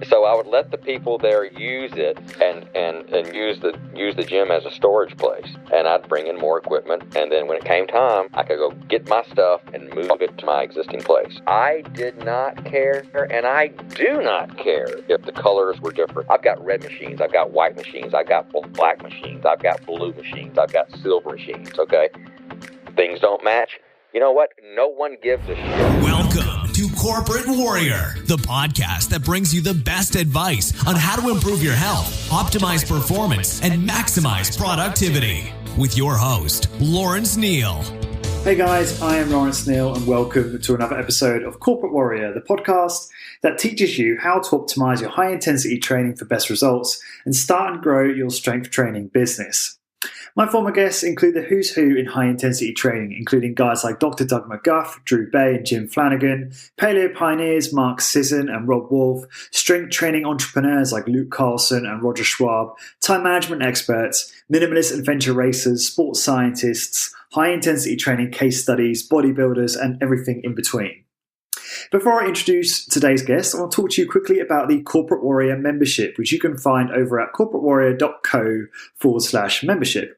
So I would let the people there use it and use the gym as a storage place. And I'd bring in more equipment. And then when it came time, I could go get my stuff and move it to my existing place. I did not care, and I do not care if the colors were different. I've got red machines. I've got white machines. I've got black machines. I've got blue machines. I've got silver machines, okay? Things don't match. You know what? No one gives a shit. Welcome to Corporate Warrior, the podcast that brings you the best advice on how to improve your health, optimize performance, and maximize productivity. With your host, Lawrence Neal. Hey guys, I am Lawrence Neal and welcome to another episode of Corporate Warrior, the podcast that teaches you how to optimize your high-intensity training for best results and start and grow your strength training business. My former guests include the who's who in high-intensity training, including guys like Dr. Doug McGuff, Drew Bay and Jim Flanagan, paleo pioneers Mark Sisson and Rob Wolf, strength training entrepreneurs like Luke Carlson and Roger Schwab, time management experts, minimalist adventure racers, sports scientists, high-intensity training case studies, bodybuilders, and everything in between. Before I introduce today's guest, I want to talk to you quickly about the Corporate Warrior membership, which you can find over at corporatewarrior.co/membership.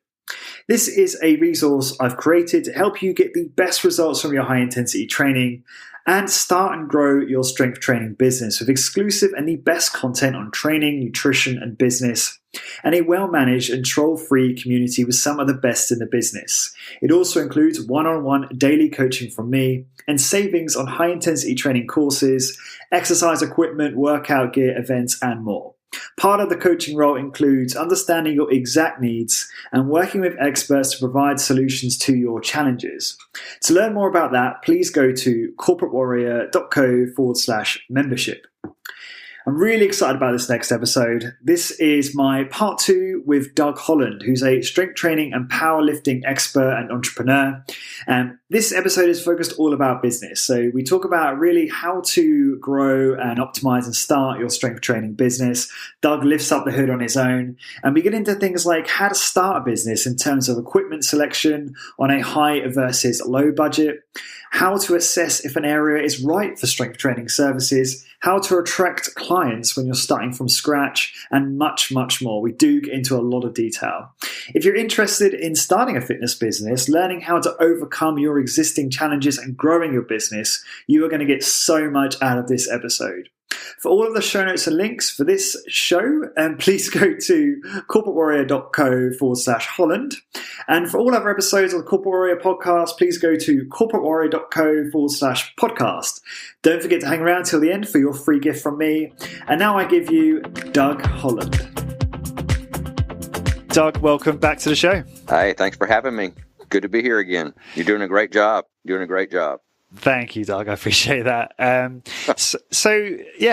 This is a resource I've created to help you get the best results from your high-intensity training and start and grow your strength training business with exclusive and the best content on training, nutrition, and business, and a well-managed and troll-free community with some of the best in the business. It also includes one-on-one daily coaching from me and savings on high-intensity training courses, exercise equipment, workout gear, events, and more. Part of the coaching role includes understanding your exact needs and working with experts to provide solutions to your challenges. To learn more about that, please go to corporatewarrior.co/membership. I'm really excited about this next episode. This is my part 2 with Doug Holland, who's a strength training and powerlifting expert and entrepreneur. And this episode is focused all about business. So we talk about really how to grow and optimize and start your strength training business. Doug lifts up the hood on his own. And we get into things like how to start a business in terms of equipment selection on a high versus low budget, how to assess if an area is right for strength training services, how to attract clients when you're starting from scratch, and much, much more. We do get into a lot of detail. If you're interested in starting a fitness business, learning how to overcome your existing challenges and growing your business, you are going to get so much out of this episode. For all of the show notes and links for this show, please go to corporatewarrior.co/Holland. And for all other episodes of the Corporate Warrior podcast, please go to corporatewarrior.co/podcast. Don't forget to hang around till the end for your free gift from me. And now I give you Doug Holland. Doug, welcome back to the show. Hey, thanks for having me. Good to be here again. You're doing a great job. Thank you, Doug. I appreciate that. Yeah,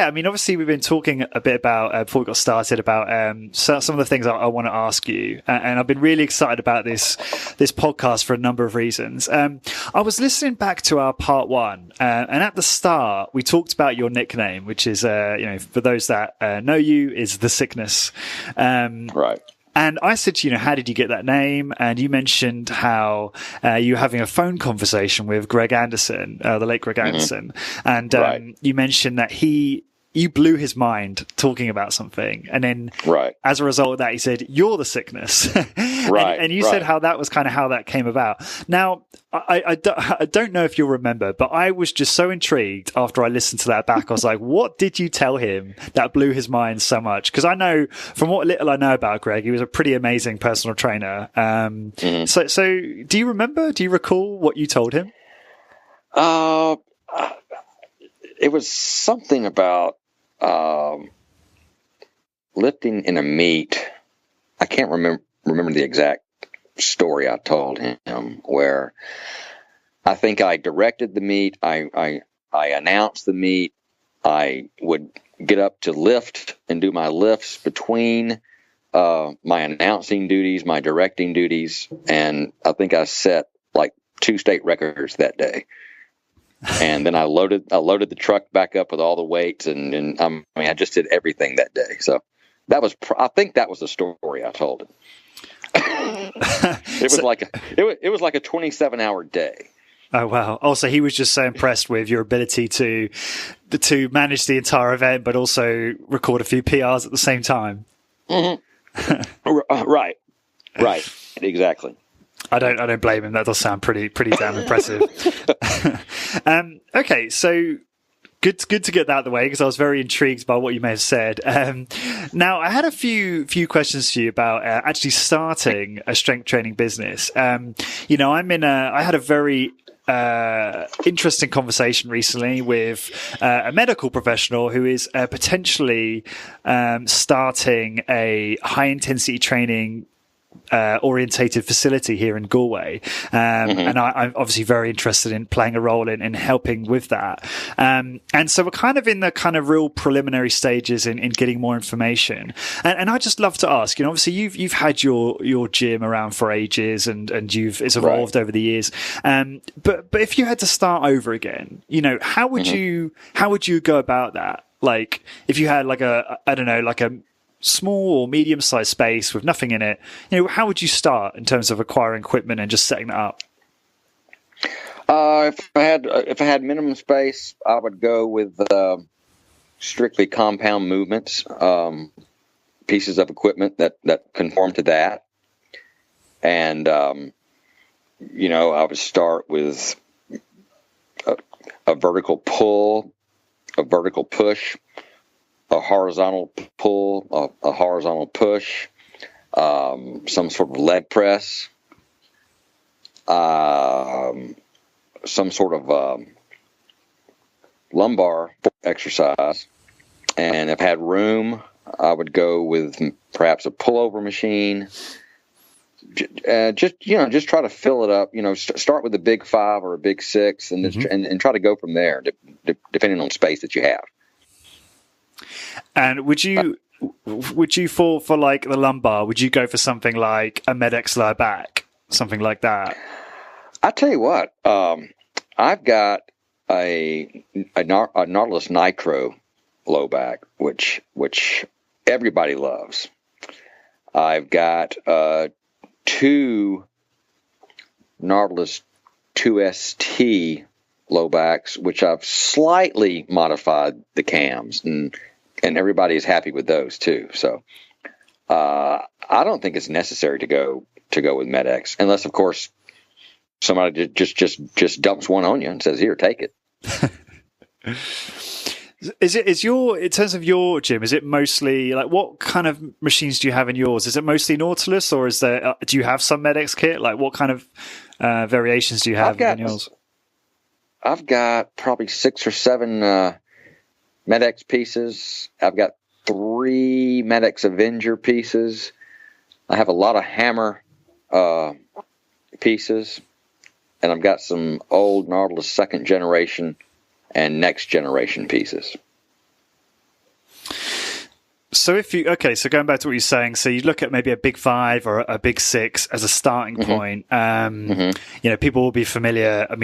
I mean, obviously we've been talking a bit about, before we got started, about some of the things I want to ask you. And I've been really excited about this podcast for a number of reasons. I was listening back to our part 1, and at the start, we talked about your nickname, which is, for those that know you, is The Sickness. Right. And I said to you, how did you get that name? And you mentioned how you were having a phone conversation with Greg Anderson, the late Greg Anderson. And right. You mentioned that you blew his mind talking about something. And then as a result of that, he said, "You're the sickness." And you said how that was kind of how that came about. Now, I don't know if you'll remember, but I was just so intrigued after I listened to that back. I was like, what did you tell him that blew his mind so much? Because I know from what little I know about Greg, he was a pretty amazing personal trainer. So do you remember? Do you recall what you told him? It was something about lifting in a meet. I can't remember the exact story I told him, where I think I directed the meet. I announced the meet. I would get up to lift and do my lifts between my announcing duties, my directing duties, and I think I set like 2 state records that day. And then I loaded the truck back up with all the weights, and I just did everything that day. So that was, I think that was the story I told him. It was like a 27-hour day. Oh, wow. Also, he was just so impressed with your ability to manage the entire event, but also record a few PRs at the same time. Right. Exactly. I don't blame him. That does sound pretty damn impressive. Okay, so good to get that out of the way, because I was very intrigued by what you may have said. Now, I had a few questions for you about actually starting a strength training business. You know, I had a very interesting conversation recently with a medical professional who is potentially starting a high intensity training orientated facility here in Galway. And I'm obviously very interested in playing a role in helping with that. And so we're kind of in the kind of real preliminary stages in getting more information. And I'd just love to ask, you know, obviously you've had your gym around for ages and it's evolved over the years. But if you had to start over again, you know, how would you go about that? Like if you had like a small or medium-sized space with nothing in it, you know, how would you start in terms of acquiring equipment and just setting that up? If I had minimum space, I would go with strictly compound movements, pieces of equipment that conform to that, and you know, I would start with a vertical pull, a vertical push, a horizontal pull, a horizontal push, some sort of leg press, some sort of lumbar exercise. And if I had room, I would go with perhaps a pullover machine. Just try to fill it up. You know, start with a big 5 or a big 6, and and try to go from there, depending on space that you have. And would you for like the lumbar, would you go for something like a Maineiacs lower back, something like that? I tell you what, I've got a Nautilus Nitro low back, which everybody loves. I've got 2 Nautilus 2ST low backs, which I've slightly modified the cams, and everybody is happy with those too. So I don't think it's necessary to go with Maineiacs, unless of course somebody just dumps one on you and says, "Here, take it." In terms of your gym, is it mostly like, what kind of machines do you have in yours? Is it mostly Nautilus, or do you have some Maineiacs kit? Like what kind of variations do you have in yours? I've got probably 6 or 7 Maineiacs pieces. I've got 3 Maineiacs Avenger pieces. I have a lot of Hammer pieces, and I've got some old Nautilus 2nd generation and next generation pieces. So so going back to what you're saying, so you look at maybe a big 5 or a big 6 as a starting point. You know, people will be familiar. I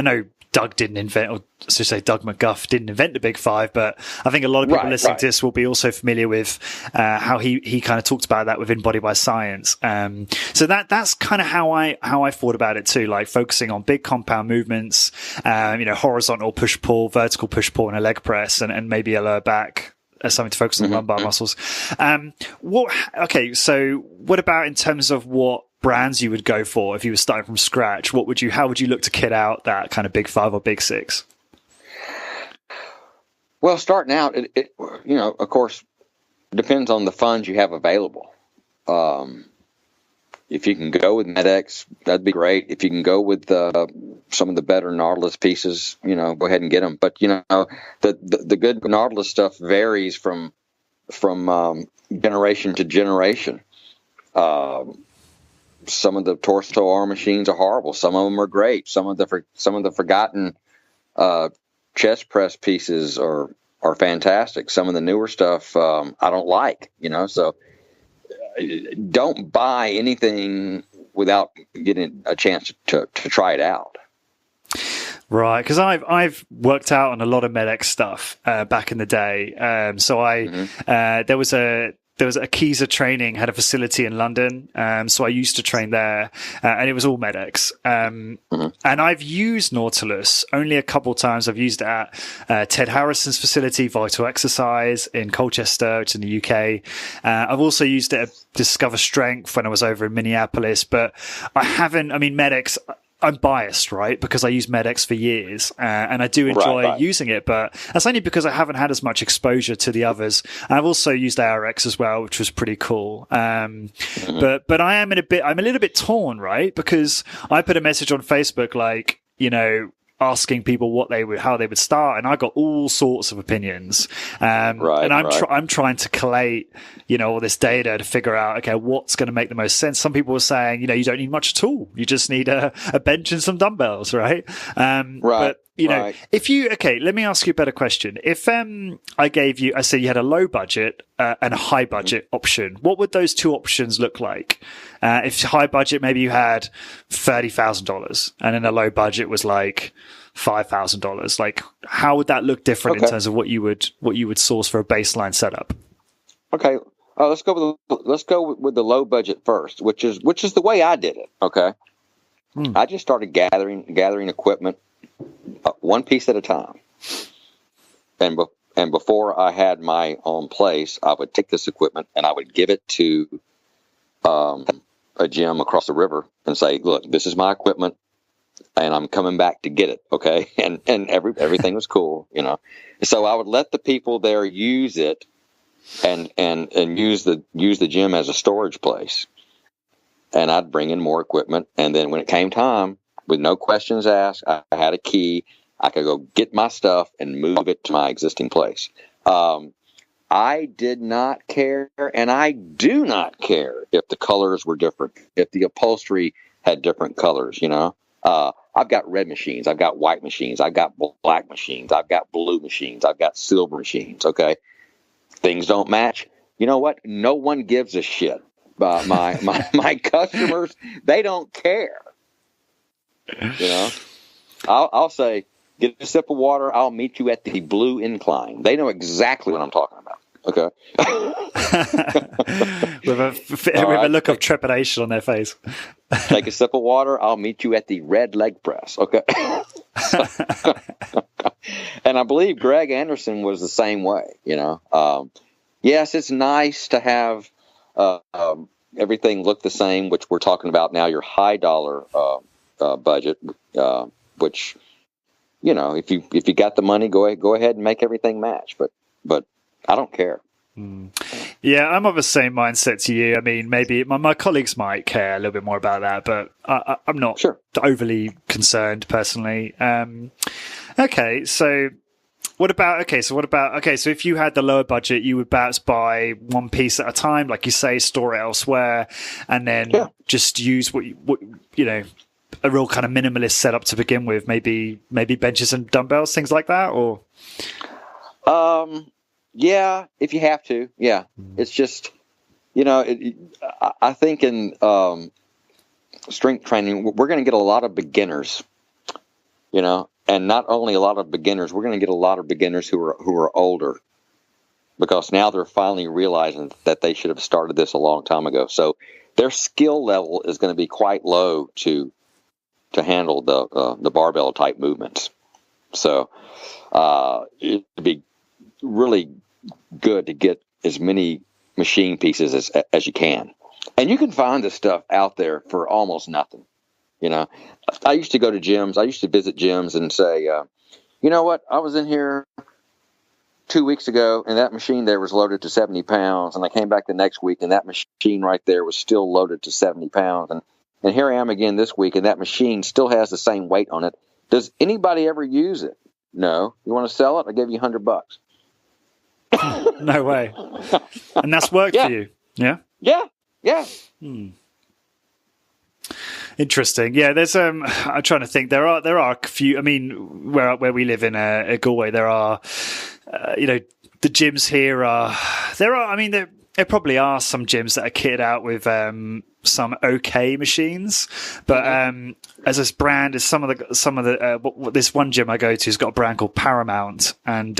know Doug didn't invent, or to say Doug McGuff didn't invent the big 5, but I think a lot of people listening to this will be also familiar with how he kind of talked about that within Body by Science. So that's kind of how I thought about it too, like focusing on big compound movements, you know, horizontal push pull, vertical push pull, and a leg press, and maybe a lower back as something to focus on lumbar muscles. So what about in terms of what brands you would go for if you were starting from scratch? How would you look to kit out that kind of big 5 or big 6? Well, starting out, it you know, of course, depends on the funds you have available. If you can go with Maineiacs, that'd be great. If you can go with some of the better Nautilus pieces, you know, go ahead and get them. But you know, the good Nautilus stuff varies from generation to generation. Some of the torso arm machines are horrible. Some of them are great. Some of the forgotten chest press pieces are fantastic. Some of the newer stuff I don't like. You know, so don't buy anything without getting a chance to try it out. Right, because I've worked out on a lot of Maineiacs stuff back in the day. So there was Akiza Training had a facility in London, so I used to train there, and it was all Med-X. And I've used Nautilus only a couple of times. I've used it at Ted Harrison's facility, Vital Exercise in Colchester, which is in the UK. I've also used it at Discover Strength when I was over in Minneapolis, but I haven't. I mean, Med-X, I'm biased, right? Because I use Med-X for years, and I do enjoy using it, but that's only because I haven't had as much exposure to the others. And I've also used ARX as well, which was pretty cool. But I'm a little bit torn, right? Because I put a message on Facebook, like, asking people how they would start, and I got all sorts of opinions. And I'm trying to collate, all this data to figure out, okay, what's going to make the most sense. Some people were saying, you don't need much at all. You just need a bench and some dumbbells, right? But let me ask you a better question. If I said you had a low budget and a high budget option, what would those two options look like? If high budget, maybe you had $30,000, and then a low budget was like $5,000. Like, how would that look different in terms of what you would source for a baseline setup? Okay, let's go with the low budget first, which is the way I did it. Okay, I just started gathering equipment, one piece at a time, and before I had my own place, I would take this equipment and I would give it to a gym across the river and say, look, this is my equipment and I'm coming back to get it. Okay. And everything was cool, so I would let the people there use it and use the gym as a storage place. And I'd bring in more equipment. And then when it came time, with no questions asked, I had a key. I could go get my stuff and move it to my existing place. I did not care, and I do not care if the colors were different, if the upholstery had different colors, I've got red machines, I've got white machines, I've got black machines, I've got blue machines, I've got silver machines, okay? Things don't match. You know what? No one gives a shit. My customers, they don't care. I'll say, get a sip of water, I'll meet you at the blue incline. They know exactly what I'm talking about. Okay. with a look of trepidation on their face. Take a sip of water, I'll meet you at the red leg press. Okay. And I believe Greg Anderson was the same way, Yes, it's nice to have everything look the same, which we're talking about now, your high dollar budget, which, if you got the money, go ahead and make everything match. But I don't care. Yeah, I'm of the same mindset to you. I mean, maybe my colleagues might care a little bit more about that, but I'm not overly concerned personally. Okay, so if you had the lower budget, you would perhaps buy one piece at a time, like you say, store it elsewhere, and then just use what a real kind of minimalist setup to begin with, maybe benches and dumbbells, things like that, or yeah, if you have to. Yeah, it's just I think in strength training we're going to get a lot of beginners, and not only a lot of beginners, we're going to get a lot of beginners who are older, because now they're finally realizing that they should have started this a long time ago. So their skill level is going to be quite low to handle the barbell type movements. So it'd be really good to get as many machine pieces as you can. And you can find this stuff out there for almost nothing. I used to go to gyms. I used to visit gyms and say, you know what? I was in here 2 weeks ago and that machine there was loaded to 70 pounds. And I came back the next week and that machine right there was still loaded to 70 pounds. And here I am again this week and that machine still has the same weight on it. Does anybody ever use it? No. You want to sell it? I'll give you $100. No way. And that's worked for you. Yeah. Yeah. Interesting. Yeah, there's I'm trying to think. There are a few. I mean, where we live in Galway, there are the gyms here are there are. I mean, there probably are some gyms that are kitted out with some okay machines, but as this brand is some of the this one gym I go to has got a brand called Paramount, and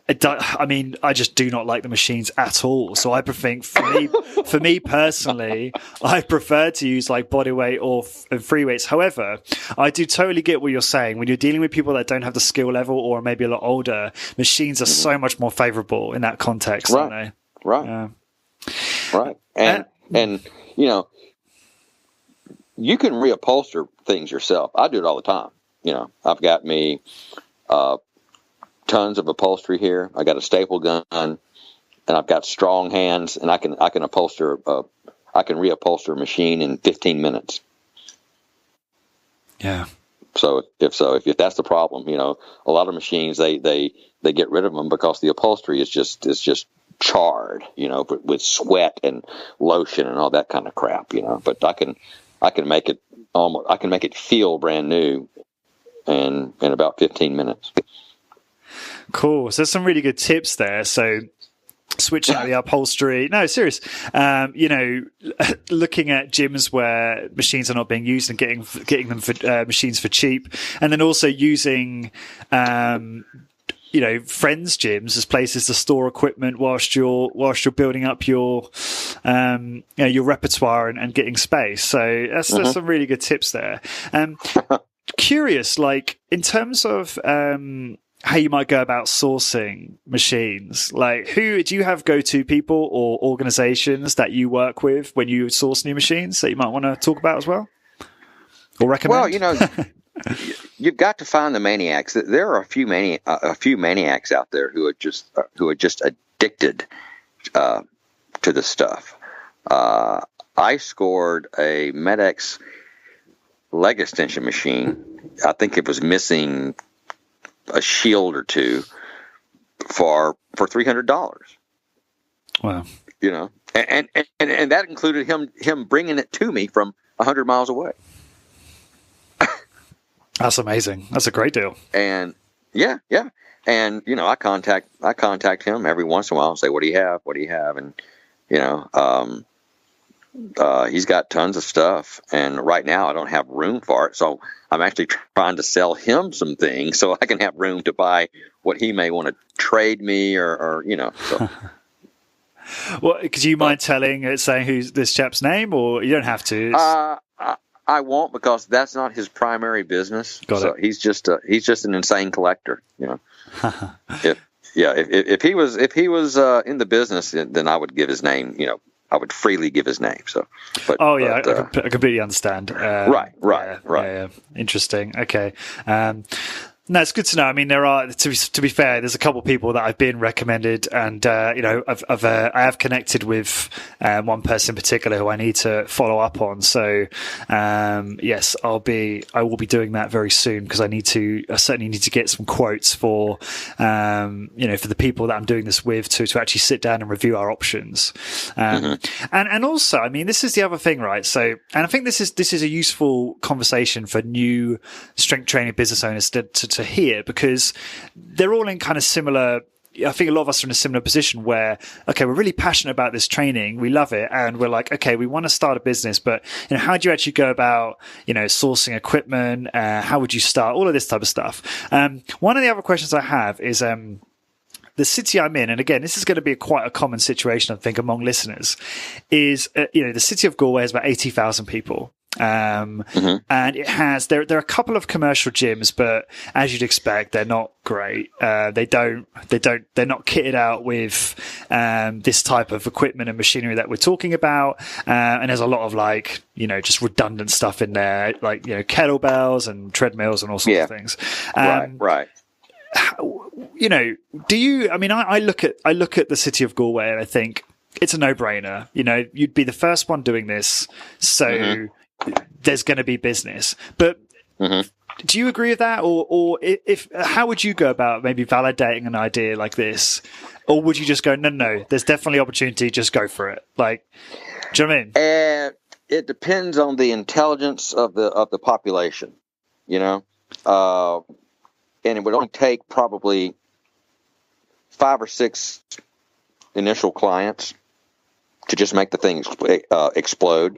I just do not like the machines at all. So I prefer, for me personally, I prefer to use like body weight or free weights. However, I do totally get what you're saying. When you're dealing with people that don't have the skill level or maybe a lot older, machines are so much more favorable in that context, aren't they? Right. Right. And you know, you can reupholster things yourself. I do it all the time. You know, I've got me tons of upholstery here. I got a staple gun, and I've got strong hands, and I can reupholster a machine in 15 minutes. Yeah. So if that's the problem, you know, a lot of machines they get rid of them because the upholstery is just charred, you know, with sweat and lotion and all that kind of crap, you know. But I can make it feel brand new in about 15 minutes. Cool. So there's some really good tips there. So switching out the upholstery. No, serious. You know, looking at gyms where machines are not being used and getting them for machines for cheap, and then also using you know, friends' gyms as places to store equipment whilst you're building up your you know, your repertoire and getting space. So that's some really good tips there. Curious, like in terms of how you might go about sourcing machines, like who do you have go-to people or organizations that you work with when you source new machines that you might want to talk about as well or recommend? Well, you know, you've got to find the Maineiacs. There are a few Maineiacs out there who are just addicted to the stuff. I scored a Medex leg extension machine. I think it was missing a shield or two for $300. Wow. You know, and that included him bringing it to me from 100 miles away. That's amazing. That's a great deal. And yeah. And you know, I contact him every once in a while and say, what do you have? And you know, he's got tons of stuff, and right now I don't have room for it, so I'm actually trying to sell him some things so I can have room to buy what he may want to trade me or you know. So. Well, could you mind saying who's this chap's name, or you don't have to? I won't, because that's not his primary business. Got it. He's just an insane collector, you know. If he was in the business, then I would give his name, you know. I would freely give his name. So, I completely understand. Right. Yeah. Interesting. Okay. No, it's good to know. I mean, there are, to be fair, there's a couple of people that I've been recommended, and you know, I have connected with one person in particular who I need to follow up on. So, yes, I will be doing that very soon, because I certainly need to get some quotes for, you know, for the people that I'm doing this with to actually sit down and review our options. And also, I mean, this is the other thing, right? So, and I think this is a useful conversation for new strength training business owners to hear, because they're all in kind of similar. I think a lot of us are in a similar position where, okay, we're really passionate about this training. We love it. And we're like, okay, we want to start a business, but you know, how do you actually go about, you know, sourcing equipment? How would you start? All of this type of stuff. One of the other questions I have is, the city I'm in, and again, this is going to be quite a common situation, I think, among listeners, is, you know, the city of Galway has about 80,000 people. And it has, there are a couple of commercial gyms, but as you'd expect, they're not great. They're not kitted out with, this type of equipment and machinery that we're talking about. And there's a lot of, like, you know, just redundant stuff in there, like, you know, kettlebells and treadmills and all sorts of things. Right. You know, I look at the city of Galway and I think it's a no-brainer. You know, you'd be the first one doing this, so there's going to be business. But do you agree with that, or if how would you go about maybe validating an idea like this, or would you just go, no, there's definitely opportunity, just go for it? Like, do you know what I mean? It depends on the intelligence of the population, you know, and it would only take probably 5 or 6 initial clients to just make the thing explode,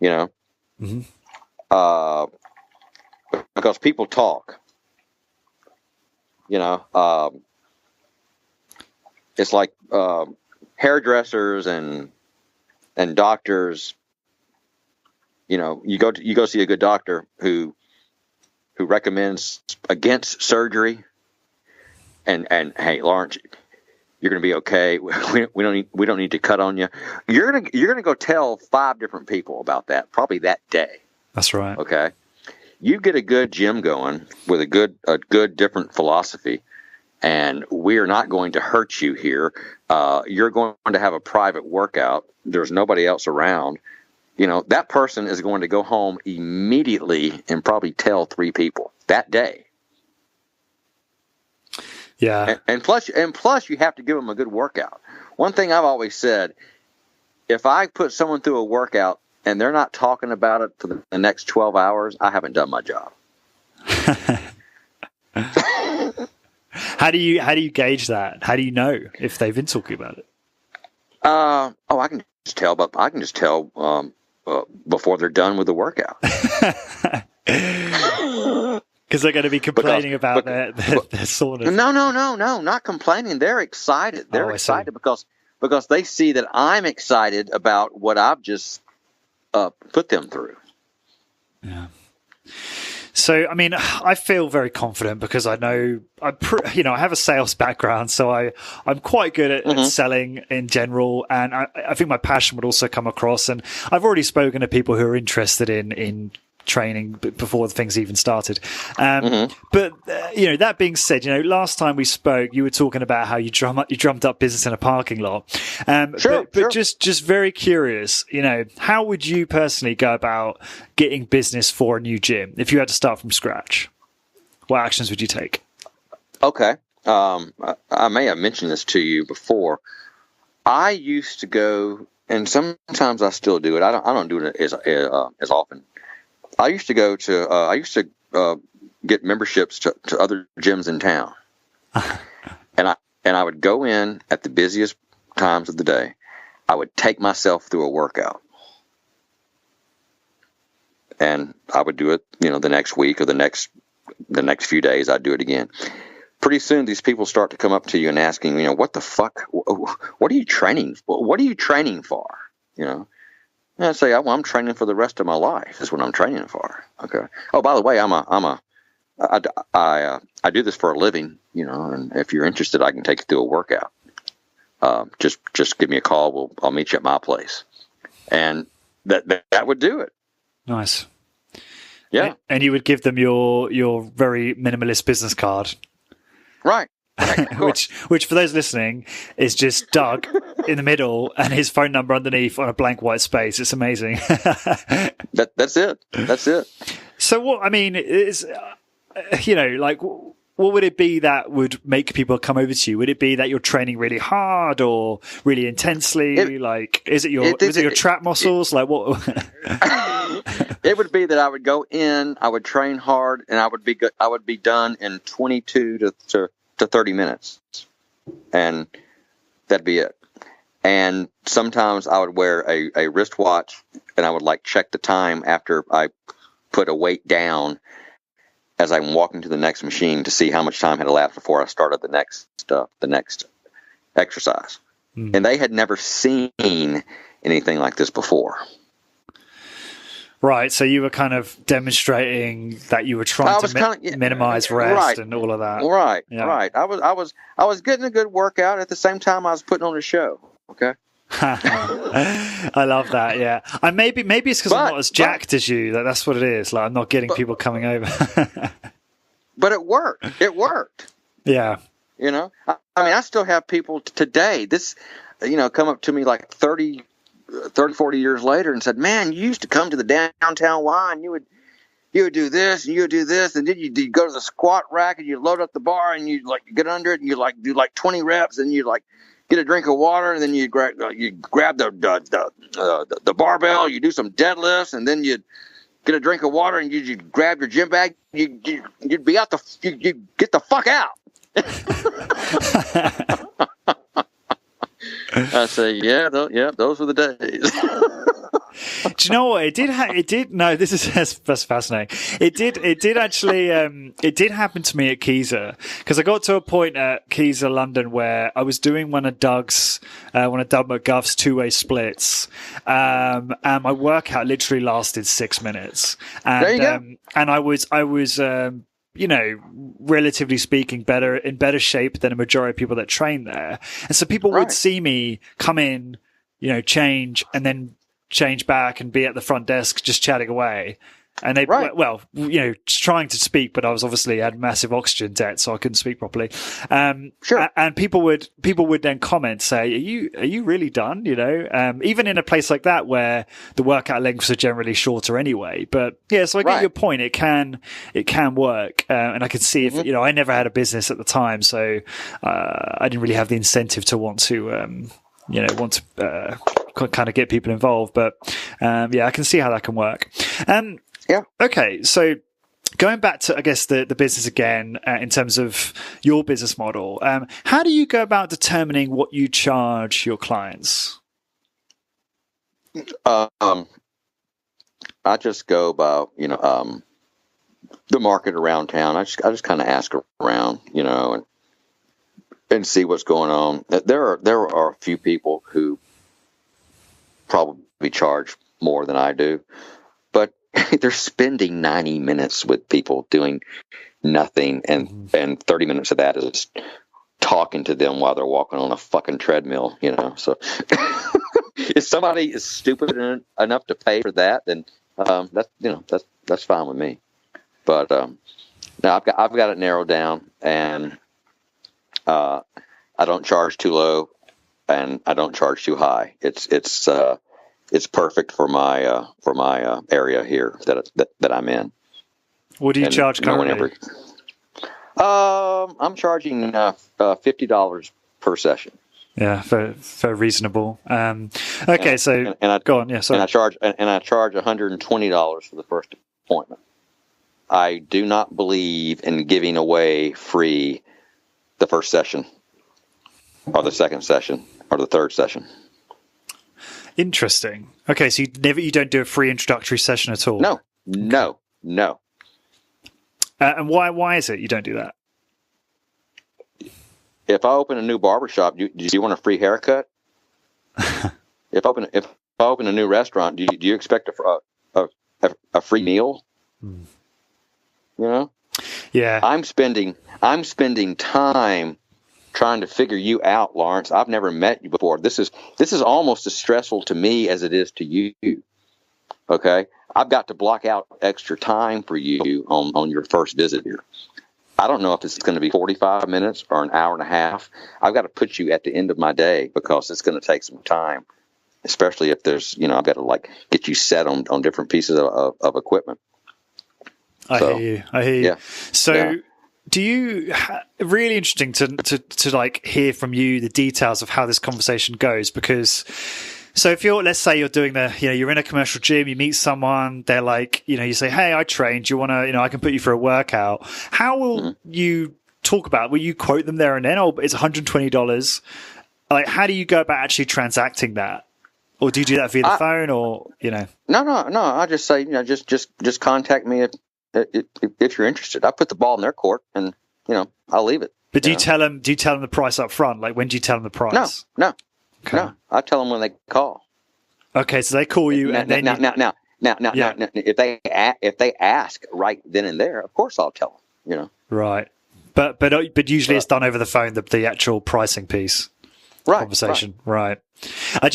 you know, because people talk, you know, it's like hairdressers and doctors. You know, you go see a good doctor who recommends against surgery, and hey, Lawrence, you're going to be okay. We don't need to cut on you. You're gonna go tell 5 different people about that probably that day. That's right. Okay, you get a good gym going with a good different philosophy, and we're not going to hurt you here. You're going to have a private workout. There's nobody else around. You know, that person is going to go home immediately and probably tell 3 people that day. Yeah. And plus you have to give them a good workout. One thing I've always said, if I put someone through a workout and they're not talking about it for the next 12 hours, I haven't done my job. How do you gauge that? How do you know if they've been talking about it? I can just tell, but I can just tell before they're done with the workout. Because they're going to be complaining about their soreness. No, not complaining. They're excited. They're excited because they see that I'm excited about what I've just put them through. Yeah. So, I mean, I feel very confident because I know, I have a sales background, so I'm quite good at selling in general, and I think my passion would also come across. And I've already spoken to people who are interested in training before the things even started. But that being said, last time we spoke, you were talking about how you drummed up business in a parking lot. Sure. Just very curious, how would you personally go about getting business for a new gym if you had to start from scratch? What actions would you take? Okay. I may have mentioned this to you before. I used to go, and sometimes I still do it. I don't do it as often. I used to go to get memberships to other gyms in town, and I would go in at the busiest times of the day. I would take myself through a workout, and I would do it, the next week or the next few days. I'd do it again. Pretty soon, these people start to come up to you and asking, what the fuck? What are you training for? What are you training for? And I say, well, I'm training for the rest of my life. Is what I'm training for. Okay. Oh, by the way, I do this for a living. And if you're interested, I can take you through a workout. Just give me a call. I'll meet you at my place, and that would do it. Nice. Yeah. And you would give them your very minimalist business card, right? which for those listening is just Doug in the middle and his phone number underneath on a blank white space. It's amazing. That's it. So what, I mean, is, what would it be that would make people come over to you? Would it be that you're training really hard or really intensely? Is it your trap muscles? What? It would be that I would go in, I would train hard, and I would be done in 22 to 30 minutes, and that'd be it. And sometimes I would wear a wristwatch, and I would check the time after I put a weight down as I'm walking to the next machine to see how much time had elapsed before I started the next exercise. And they had never seen anything like this before. Right, so you were kind of demonstrating that you were trying to minimize rest and all of that. Right, yeah. Right. I was getting a good workout at the same time I was putting on a show. Okay. I love that. Yeah, and maybe it's because I'm not as jacked as you. That's what it is. I'm not getting people coming over. But it worked. Yeah. I still have people today. This, come up to me 30, 40 years later and said, "Man, you used to come to the downtown Y and you would do this and you would do this, and then you go to the squat rack and you load up the bar and you get under it and you do 20 reps and you get a drink of water and then you grab the barbell, you do some deadlifts and then you get a drink of water and you grab your gym bag, you'd be out you get the fuck out." I say, yeah, those were the days. Do you know what it did? It did. No, this is that's fascinating. It did actually. It did happen to me at Keyser, because I got to a point at Keyser London where I was doing one of Doug McGuff's 2-way splits, and my workout literally lasted 6 minutes. And, there you go. And I was. Relatively speaking, in better shape than a majority of people that train there. And so people would see me come in, change, and then change back and be at the front desk just chatting away. And they, trying to speak, but I was obviously had massive oxygen debt, so I couldn't speak properly. Sure. And people would then comment, say, "Are you really done?" Even in a place like that where the workout lengths are generally shorter anyway. But yeah, so I get your point. It can work, and I could see if I never had a business at the time, so I didn't really have the incentive to want to kind of get people involved. But I can see how that can work. Yeah. Okay. So going back to, I guess, the business again, in terms of your business model, how do you go about determining what you charge your clients? I just go about, the market around town. I just kind of ask around, and see what's going on. There are a few people who probably charge more than I do, but they're spending 90 minutes with people doing nothing, and 30 minutes of that is talking to them while they're walking on a fucking treadmill, So if somebody is stupid enough to pay for that, then that's fine with me. But now I've got it narrowed down, and I don't charge too low, and I don't charge too high. It's perfect for my area here that I'm in. What do you charge currently? I'm charging $50 per session. Yeah, very reasonable. Okay, so go on. Yeah, sorry. And I charge $120 for the first appointment. I do not believe in giving away free the first session, or the second session, or the third session. Interesting. Okay, so you don't do a free introductory session at all? No. And why is it you don't do that? If I open a new barbershop, do you want a free haircut? If I open a new restaurant, do you expect a free meal? Yeah. I'm spending time trying to figure you out, Lawrence. I've never met you before. This is almost as stressful to me as it is to you. Okay, I've got to block out extra time for you on your first visit here. I don't know if it's going to be 45 minutes or an hour and a half. I've got to put you at the end of my day, because it's going to take some time, especially if there's, I've got to get you set on different pieces of equipment. I hear you. Yeah. So do you, really interesting to hear from you the details of how this conversation goes, because so if let's say you're doing you're in a commercial gym, you meet someone, they're like, you say, "Hey, I trained, you want to, I can put you for a workout." How will you talk about it? Will you quote them there and then? Oh, it's $120. How do you go about actually transacting that? Or do you do that via the phone, or, No. I just say, just contact me if you're interested. I put the ball in their court, and, I'll leave it. But do you tell them the price up front? When do you tell them the price? No. Okay. No, I tell them when they call. Okay, so they call you, and then now, if they ask right then and there, of course I'll tell them. Right, but usually it's done over the phone. The actual pricing piece, conversation, right? I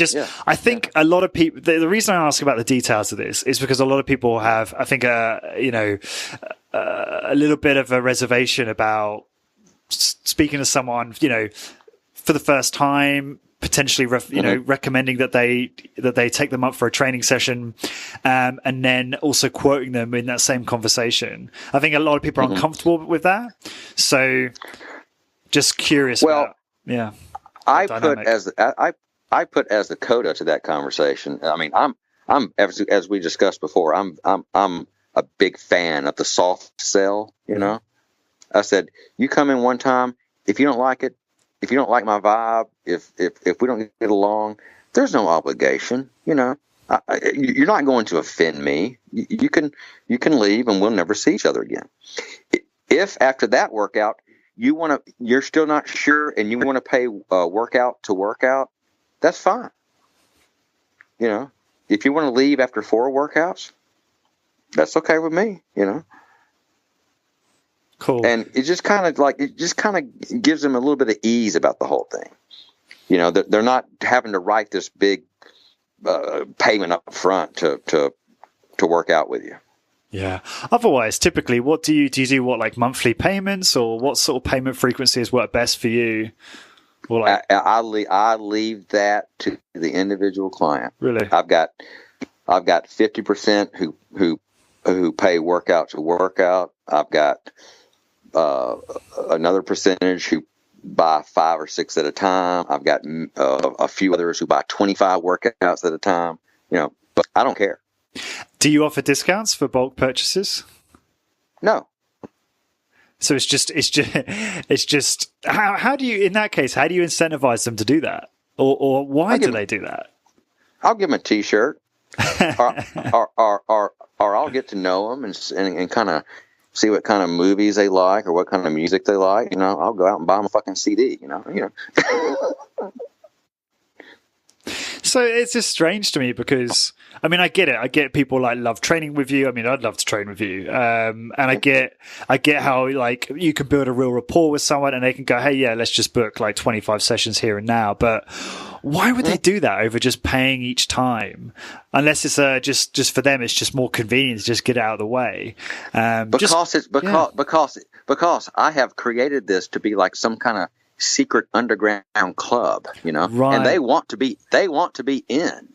think a lot of people. The reason I ask about the details of this is because a lot of people have, I think, a little bit of a reservation about speaking to someone, for the first time, potentially, recommending that they take them up for a training session, and then also quoting them in that same conversation. I think a lot of people are uncomfortable with that. So, just curious. Well, I put as the coda to that conversation. I mean, I'm as we discussed before. I'm a big fan of the soft sell. I said, you come in one time. If you don't like it, if you don't like my vibe, if we don't get along, there's no obligation. You're not going to offend me. You can leave, and we'll never see each other again. If after that workout you're still not sure, and you want to pay workout to workout, that's fine. If you want to leave after 4 workouts, that's okay with me. Cool. And it just kind of gives them a little bit of ease about the whole thing. They're not having to write this big payment up front to work out with you. Yeah. Otherwise, typically, what do you do? What, like monthly payments, or what sort of payment frequencies work best for you? Or like, I leave that to the individual client. Really? I've got 50% who pay workout to workout. I've got another percentage who buy 5 or 6 at a time. I've got a few others who buy 25 workouts at a time. But I don't care. Do you offer discounts for bulk purchases? No. So it's just how do you, in that case, how do you incentivize them to do that, or why do they do that? I'll give them a T-shirt, or I'll get to know them and kind of see what kind of movies they like or what kind of music they like. I'll go out and buy them a fucking CD. So it's just strange to me because, I get it. I get people love training with you. I'd love to train with you. And I get how you can build a real rapport with someone and they can go, hey, yeah, let's just book 25 sessions here and now. But why would they do that over just paying each time? Unless it's just for them, it's just more convenient to just get out of the way. Because I have created this to be like some kind of secret underground club, right. And they want to be in.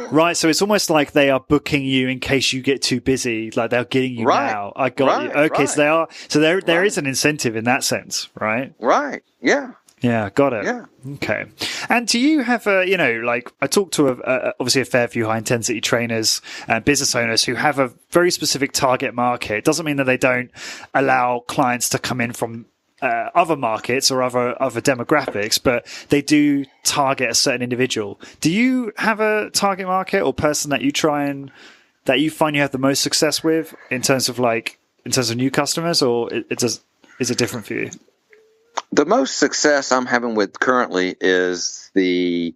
Right, so it's almost like they are booking you in case you get too busy, like they're getting you now. I got you. Okay, right. So they are. So there is an incentive in that sense, right? Right. Yeah. Yeah, got it. Yeah. Okay. And do you have I talk to obviously a fair few high intensity trainers and business owners who have a very specific target market. It doesn't mean that they don't allow clients to come in from other markets or other demographics, but they do target a certain individual. Do you have a target market or person that you find you have the most success with in terms of new customers, or is it different for you? The most success I'm having with currently is the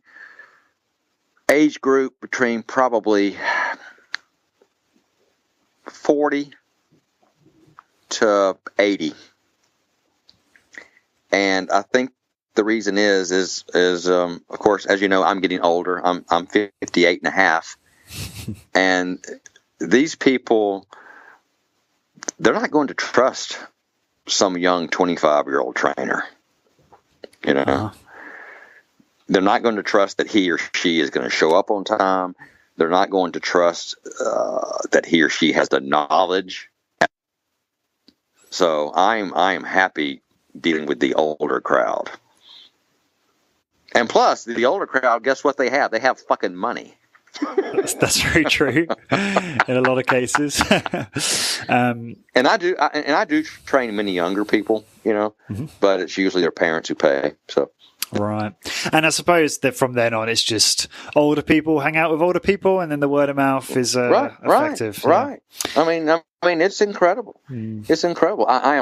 age group between probably 40 to 80. And I think the reason is of course, as you know, I'm getting older. I'm 58 and a half. And these people, they're not going to trust some young 25-year-old trainer. They're not going to trust that he or she is going to show up on time. They're not going to trust that he or she has the knowledge. So I am happy dealing with the older crowd. And plus, the older crowd, guess what they have? They have fucking money. That's very true in a lot of cases. And I do train many younger people, mm-hmm. but it's usually their parents who pay. So. Right. And I suppose that from then on, it's just older people hang out with older people, and then the word of mouth is effective. Right. I mean, it's incredible. It's incredible. I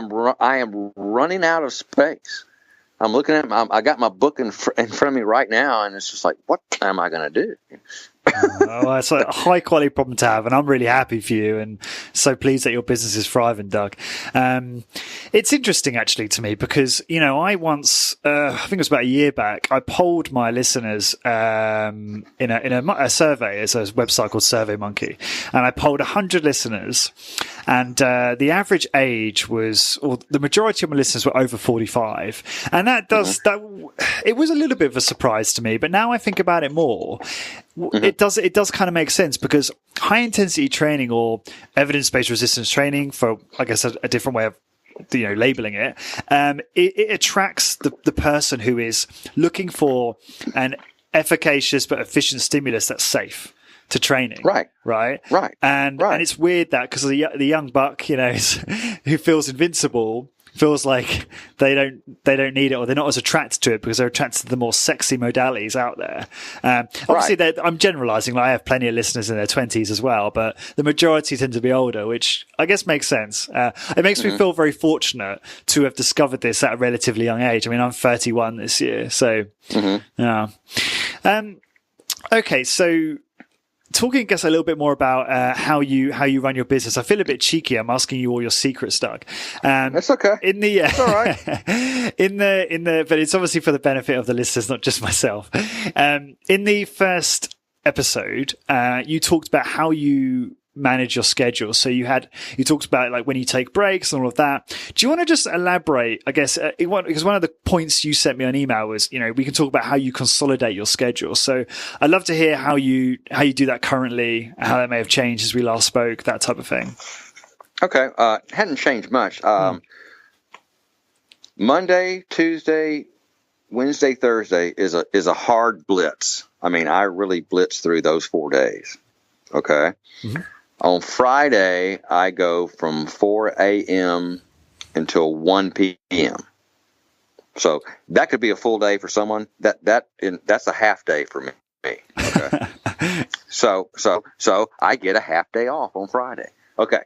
am running out of space. I'm looking at I got my book in front of me right now, and it's just like, what am I going to do? It's a high quality problem to have, and I'm really happy for you, and so pleased that your business is thriving, Doug. It's interesting actually to me because I once I think it was about a year back, I polled my listeners in a survey. It's a website called SurveyMonkey, and I polled 100 listeners, and the average age was, or the majority of my listeners were over 45, and that it was a little bit of a surprise to me. But now I think about it more. It does kind of make sense because high intensity training or evidence-based resistance training, for I guess a different way of labeling it, it attracts the person who is looking for an efficacious but efficient stimulus that's safe to training. Right. And it's weird that because the young buck, who feels invincible, feels like they don't need it, or they're not as attracted to it because they're attracted to the more sexy modalities out there. Obviously, I'm generalizing. Like, I have plenty of listeners in their 20s as well, but the majority tend to be older, which I guess makes sense. It makes me feel very fortunate to have discovered this at a relatively young age. I mean, I'm 31 this year, so yeah. Okay, so talking, I guess, a little bit more about how you run your business. I feel a bit cheeky. I'm asking you all your secrets, Doug. That's okay. It's all right. But it's obviously for the benefit of the listeners, not just myself. In the first episode, you talked about how you manage your schedule. So you talked about like when you take breaks and all of that. Do you want to just elaborate, I guess, because one of the points you sent me on email was, we can talk about how you consolidate your schedule. So I'd love to hear how you do that currently, how that may have changed as we last spoke, that type of thing. Okay. Hadn't changed much. Monday, Tuesday, Wednesday, Thursday is a hard blitz. I mean, I really blitz through those 4 days. Okay. Mm-hmm. On Friday, I go from 4 a.m. until 1 p.m. So that could be a full day for someone. That's a half day for me. Okay. So I get a half day off on Friday. Okay.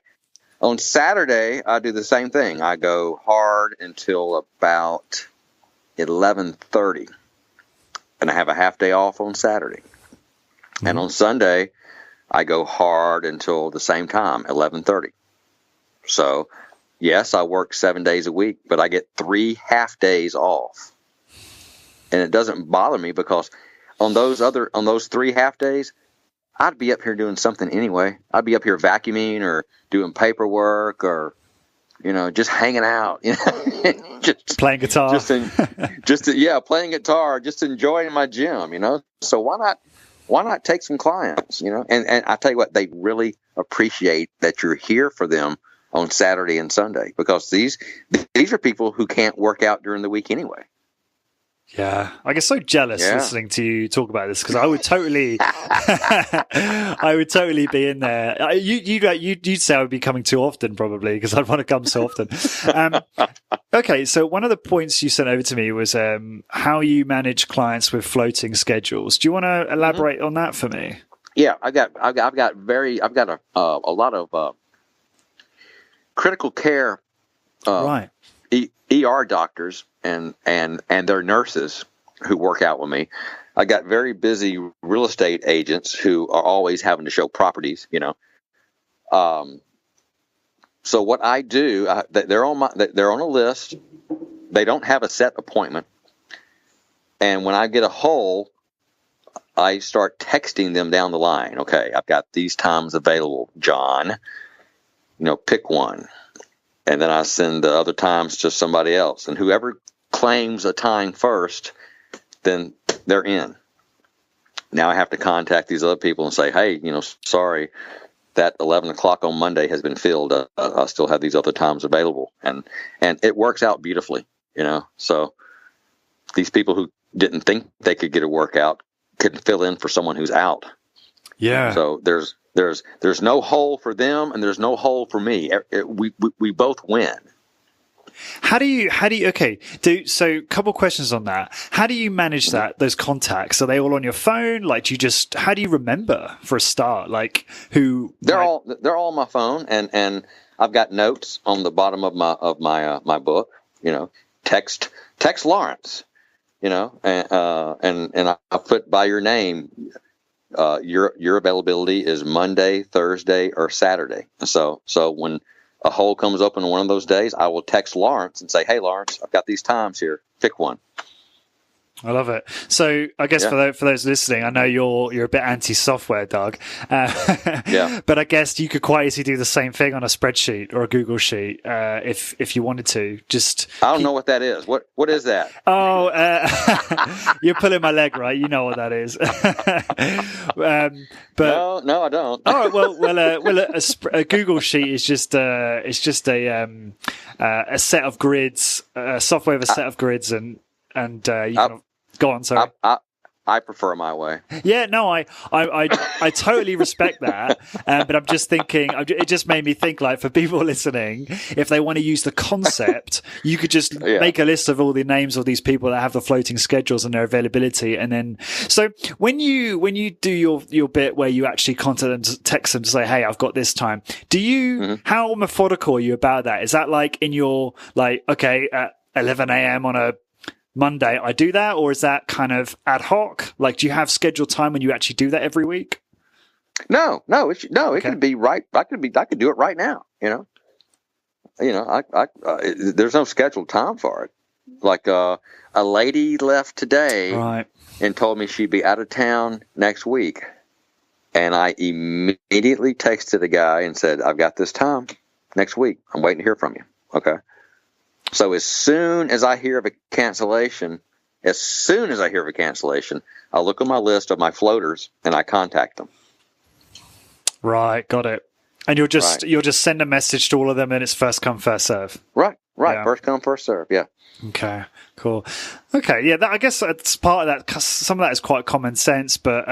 On Saturday, I do the same thing. I go hard until about 11:30, and I have a half day off on Saturday. Mm-hmm. And on Sunday, I go hard until the same time, 11:30. So, yes, I work 7 days a week, but I get 3 half days off. And it doesn't bother me because on those 3 half days, I'd be up here doing something anyway. I'd be up here vacuuming or doing paperwork or, just hanging out, just playing guitar, playing guitar, just enjoying my gym, So why not take some clients, And I tell you what, they really appreciate that you're here for them on Saturday and Sunday because these are people who can't work out during the week anyway. Yeah, I get so jealous listening to you talk about this because I would totally, be in there. You'd say I would be coming too often probably because I'd want to come so often. Okay, so one of the points you sent over to me was how you manage clients with floating schedules. Do you want to elaborate on that for me? Yeah, I've got a lot of critical care, right. ER doctors and their nurses who work out with me. I got very busy real estate agents who are always having to show properties, So what I do, they're on a list. They don't have a set appointment. And when I get a hole, I start texting them down the line. Okay, I've got these times available, John. Pick one. And then I send the other times to somebody else. And whoever claims a time first, then they're in. Now I have to contact these other people and say, hey, sorry, that 11 o'clock on Monday has been filled. I still have these other times available. And it works out beautifully, So these people who didn't think they could get a workout can fill in for someone who's out. Yeah. So there's no hole for them and there's no hole for me. We both win. So a couple questions on that. How do you manage those contacts? Are they all on your phone? Like, how do you remember for a start? Like who? They're all on my phone and I've got notes on the bottom of my book, text Lawrence, and I put by your name, your availability is Monday, Thursday, or Saturday. So when a hole comes open on one of those days, I will text Lawrence and say, hey, Lawrence, I've got these times here. Pick one. I love it. So I guess for those listening, I know you're a bit anti-software, Doug. But I guess you could quite easily do the same thing on a spreadsheet or a Google sheet if you wanted to. I don't know what that is. What is that? Oh, you're pulling my leg, right? You know what that is. But no, I don't. All right. Well, a Google sheet is just a set of grids, software with a set of grids, and you can go on. Sorry. I prefer my way. Yeah, no, I totally respect that. But I'm just thinking, it just made me think, like, for people listening, if they want to use the concept, you could just make a list of all the names of these people that have the floating schedules and their availability. And then, so when you do your bit where you actually contact them, text them to say, hey, I've got this time, do you, how methodical are you about that? Is that like in your, like, okay, at 11 a.m. on a Monday, I do that, or is that kind of ad hoc? Like, do you have scheduled time when you actually do that every week? No, it could be right. I could do it right now. There's no scheduled time for it. Like, a lady left today, right, and told me she'd be out of town next week, and I immediately texted the guy and said, I've got this time next week. I'm waiting to hear from you. Okay. So as soon as I hear of a cancellation, I'll look at my list of my floaters and I contact them. Right, got it. And you'll just send a message to all of them, and it's first come, first serve. Right. Yeah. First come, first serve. Yeah. Okay, cool. Okay, yeah, I guess it's part of that. 'Cause some of that is quite common sense, but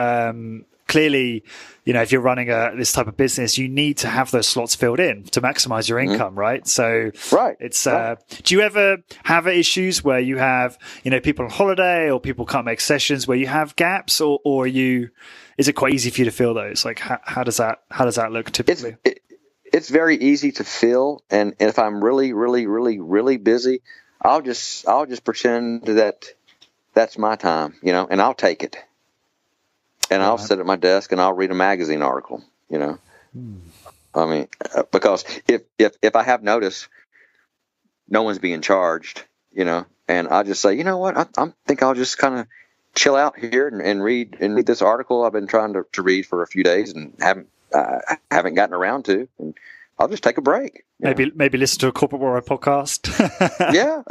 clearly, if you're running this type of business, you need to have those slots filled in to maximize your income, right? So, it's. Do you ever have issues where you have, people on holiday or people can't make sessions where you have gaps, or is it quite easy for you to fill those? Like, how does that look typically? It's very easy to fill, and if I'm really, really, really, really busy, I'll just pretend that that's my time, and I'll take it. And I'll sit at my desk and I'll read a magazine article, I mean, because if I have notice, no one's being charged, and I just say, you know what, I think I'll just kind of chill out here and read this article I've been trying to read for a few days and haven't gotten around to, and I'll just take a break. Maybe listen to a Corporate Warrior podcast. Yeah.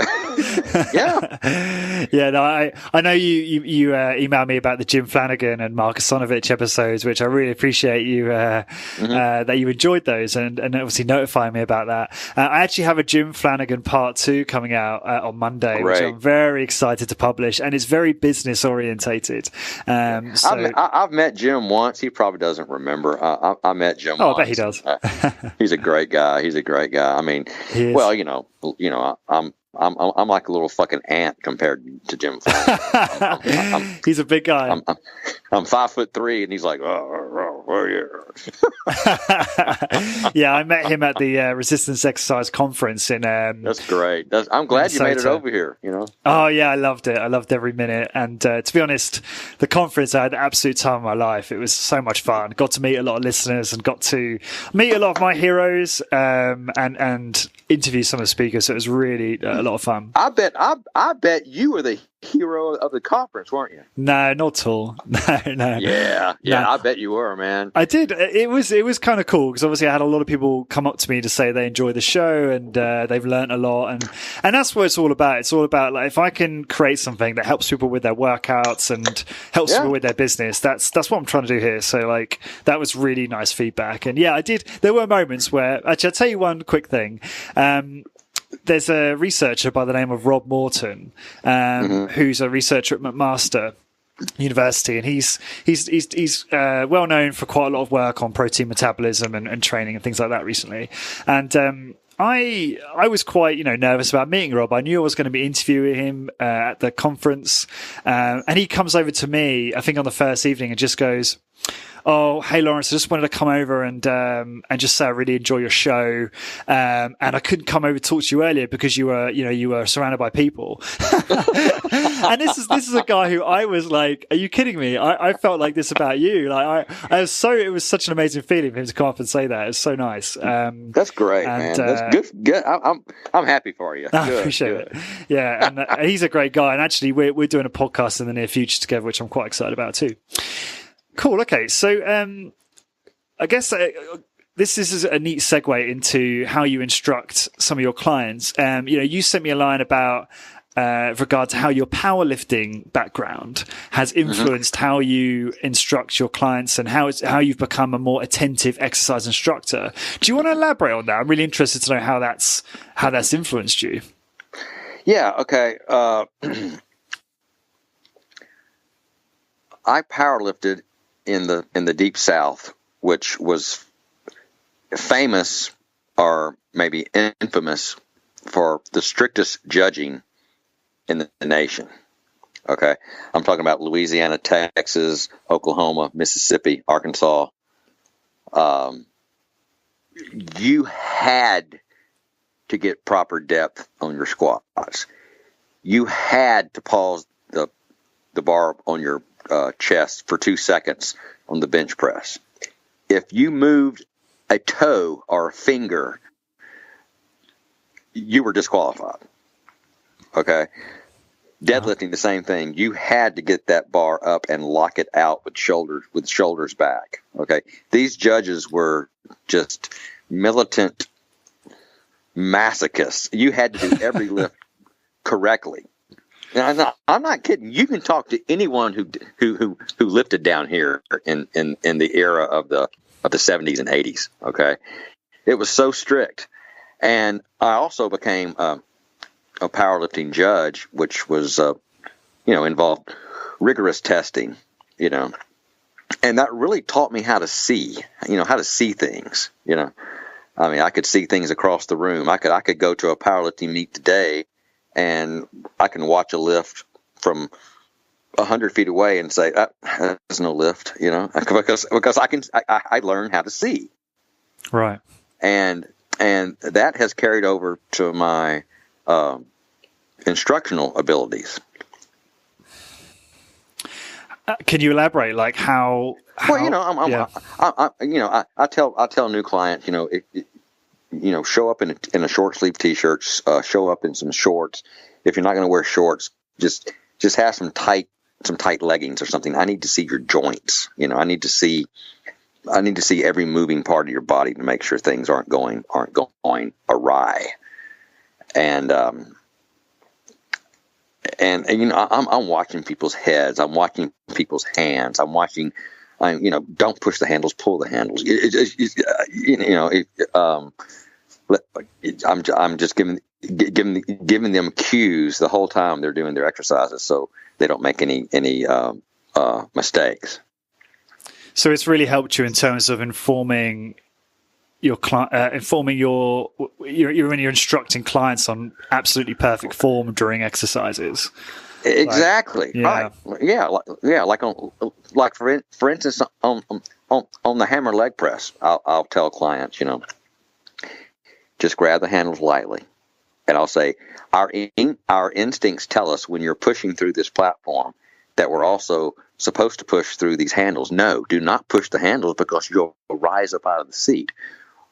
Yeah. No, I know you emailed me about the Jim Flanagan and Marcus Sonovich episodes, which I really appreciate you that you enjoyed those and obviously notifying me about that. I actually have a Jim Flanagan part 2 coming out on Monday, which I'm very excited to publish, and it's very business orientated. I've met Jim once. He probably doesn't remember. I met Jim once. I bet he does. He's a great guy. Guy. I mean, well, I'm like a little fucking ant compared to Jim Flanagan. He's a big guy. I'm 5'3", and he's like, where are you? Yeah, I met him at the Resistance Exercise Conference in. That's great. I'm glad you made it over here. Oh yeah, I loved it. I loved every minute. And to be honest, the conference, I had the absolute time of my life. It was so much fun. Got to meet a lot of listeners and got to meet a lot of my heroes and interview some of the speakers. So it was really a lot of fun. I bet you were the hero of the conference, weren't you? No, not at all. No. Yeah. No. I bet you were, man. I did. It was kind of cool because obviously I had a lot of people come up to me to say they enjoy the show and they've learned a lot, and that's what it's all about. It's all about, like, if I can create something that helps people with their workouts and helps people with their business, that's what I'm trying to do here. So, like, that was really nice feedback. And yeah, I did. There were moments where, actually, I'll tell you one quick thing. There's a researcher by the name of Rob Morton, who's a researcher at McMaster University, and he's well known for quite a lot of work on protein metabolism and training and things like that recently. And I was quite nervous about meeting Rob. I knew I was going to be interviewing him at the conference, and he comes over to me, I think on the first evening, and just goes, "Oh, hey Lawrence, I just wanted to come over and just say I really enjoy your show. And I couldn't come over to talk to you earlier because you were surrounded by people." And this is a guy who I was like, "Are you kidding me?" I felt like this about you. Like it was such an amazing feeling for him to come up and say that. It's so nice. That's great, man. That's good. I'm happy for you. I appreciate it. Yeah, and he's a great guy. And actually, we're doing a podcast in the near future together, which I'm quite excited about too. Cool. Okay. So, I guess this is a neat segue into how you instruct some of your clients. You sent me a line about with regard to how your powerlifting background has influenced how you instruct your clients and how you've become a more attentive exercise instructor. Do you want to elaborate on that? I'm really interested to know how that's influenced you. Yeah. Okay. I powerlifted in the Deep South, which was famous or maybe infamous for the strictest judging in the nation. Okay, I'm talking about Louisiana, Texas, Oklahoma, Mississippi, Arkansas. You had to get proper depth on your squats. You had to pause the bar on your chest for 2 seconds on the bench press. If you moved a toe or a finger, you were disqualified. Okay? Deadlifting, the same thing. You had to get that bar up and lock it out with shoulders back. Okay? These judges were just militant masochists. You had to do every lift correctly. And I'm not kidding. You can talk to anyone who lifted down here in the era of the 70s and 80s. Okay, it was so strict. And I also became a powerlifting judge, which was involved rigorous testing. And that really taught me how to see. How to see things. I mean, I could see things across the room. I could go to a powerlifting meet today, and I can watch a lift from 100 feet away and say, "There's no lift," because I learned how to see. Right. And that has carried over to my instructional abilities. Can you elaborate, like how? Well, I tell new clients, show up in a short sleeve t-shirt, show up in some shorts. If you're not going to wear shorts, just have some tight leggings or something. I need to see your joints. I need to see every moving part of your body to make sure things aren't going awry. And I'm watching people's heads. I'm watching people's hands. I'm watching. Don't push the handles, pull the handles. I'm just giving them cues the whole time they're doing their exercises, so they don't make any mistakes. So it's really helped you in terms of informing your when you're instructing clients on absolutely perfect form during exercises. Exactly. Right. Yeah. Like for instance, on the hammer leg press, I'll tell clients, just grab the handles lightly, and I'll say, our instincts tell us when you're pushing through this platform that we're also supposed to push through these handles. No, do not push the handles because you'll rise up out of the seat.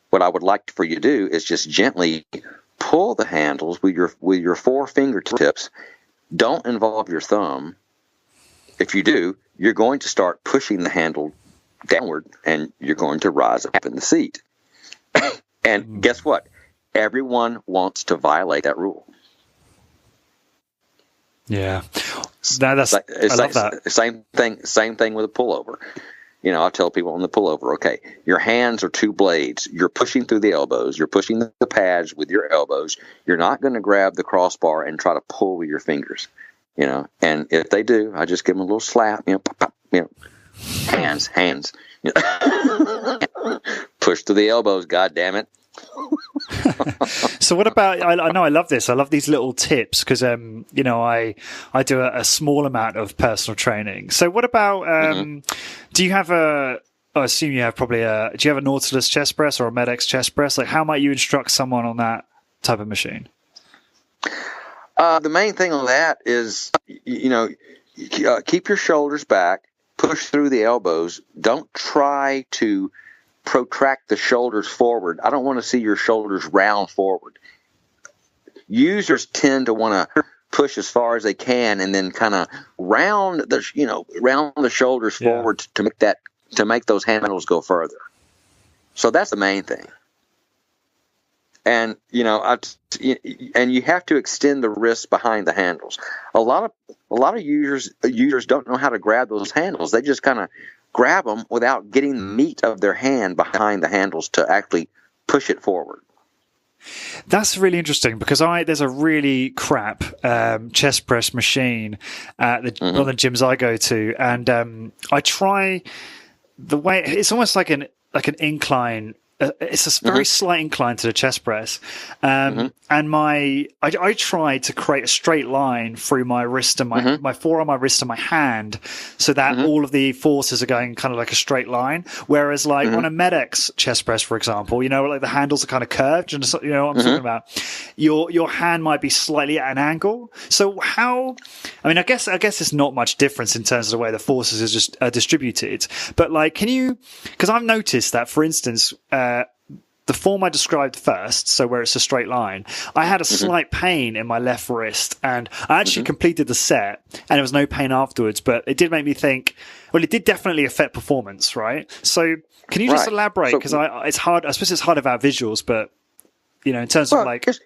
What I would like for you to do is just gently pull the handles with your 4 fingertips. Don't involve your thumb. If you do, you're going to start pushing the handle downward, and you're going to rise up in the seat. And guess what? Everyone wants to violate that rule. Yeah, I love that. Same thing with a pullover. I tell people on the pullover, okay, your hands are 2 blades. You're pushing through the elbows. You're pushing the pads with your elbows. You're not going to grab the crossbar and try to pull with your fingers, And if they do, I just give them a little slap, pop, pop, hands. Push through the elbows, God damn it. So what about, I know I love this. I love these little tips because, I do a small amount of personal training. So what about, do you have I assume you have do you have a Nautilus chest press or a Maineiacs chest press? Like how might you instruct someone on that type of machine? The main thing on that is, keep your shoulders back, push through the elbows. Don't try to protract the shoulders forward. I don't want to see your shoulders round forward. Users tend to want to push as far as they can and then kind of round the shoulders forward to make those handles go further. So that's the main thing. And and you have to extend the wrists behind the handles. A lot of users don't know how to grab those handles. They just kind of grab them without getting the meat of their hand behind the handles to actually push it forward. That's really interesting because there's a really crap chest press machine at one of the gyms I go to, and I try the way it's almost like an incline. It's a very slight incline to the chest press, and I try to create a straight line through my wrist and my forearm, my wrist, and my hand, so that all of the forces are going kind of like a straight line. Whereas, like on a Maineiacs chest press, for example, like the handles are kind of curved. You know what I'm talking about? Your hand might be slightly at an angle. So how? I mean, I guess there's not much difference in terms of the way the forces are just distributed. But like, can you? Because I've noticed that, for instance. The form I described first, so where it's a straight line, I had a slight pain in my left wrist, and I actually completed the set, and there was no pain afterwards, but it did make me think, well, it did definitely affect performance, right? So can you just elaborate? Because it's hard, I suppose it's hard about visuals, but, in terms of like, It's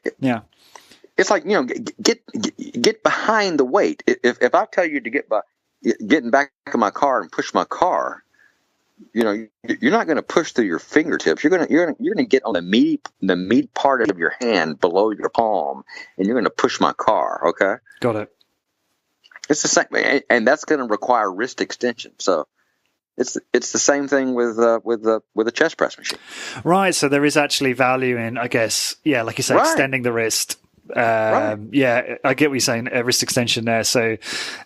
like, get behind the weight. If I tell you to get in back of my car and push my car, you're not going to push through your fingertips. You're going to get on the meaty part of your hand below your palm, and you're going to push my car. Okay, got it. It's the same, and that's going to require wrist extension. So it's the same thing with a chest press machine. Right. So there is actually value in, I guess, like you say, extending the wrist. Yeah, I get what you're saying. Wrist extension there. So,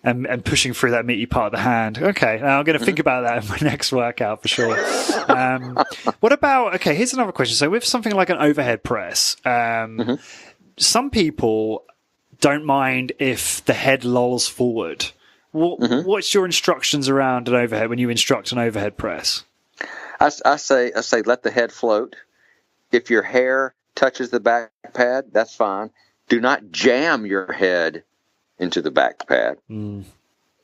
and pushing through that meaty part of the hand. Okay, now I'm going to think about that in my next workout for sure. What about? Okay, here's another question. So, with something like an overhead press, some people don't mind if the head lolls forward. What's your instructions around an overhead when you instruct an overhead press? I say let the head float. If your hair touches the back pad, that's fine. Do not jam your head into the back pad. And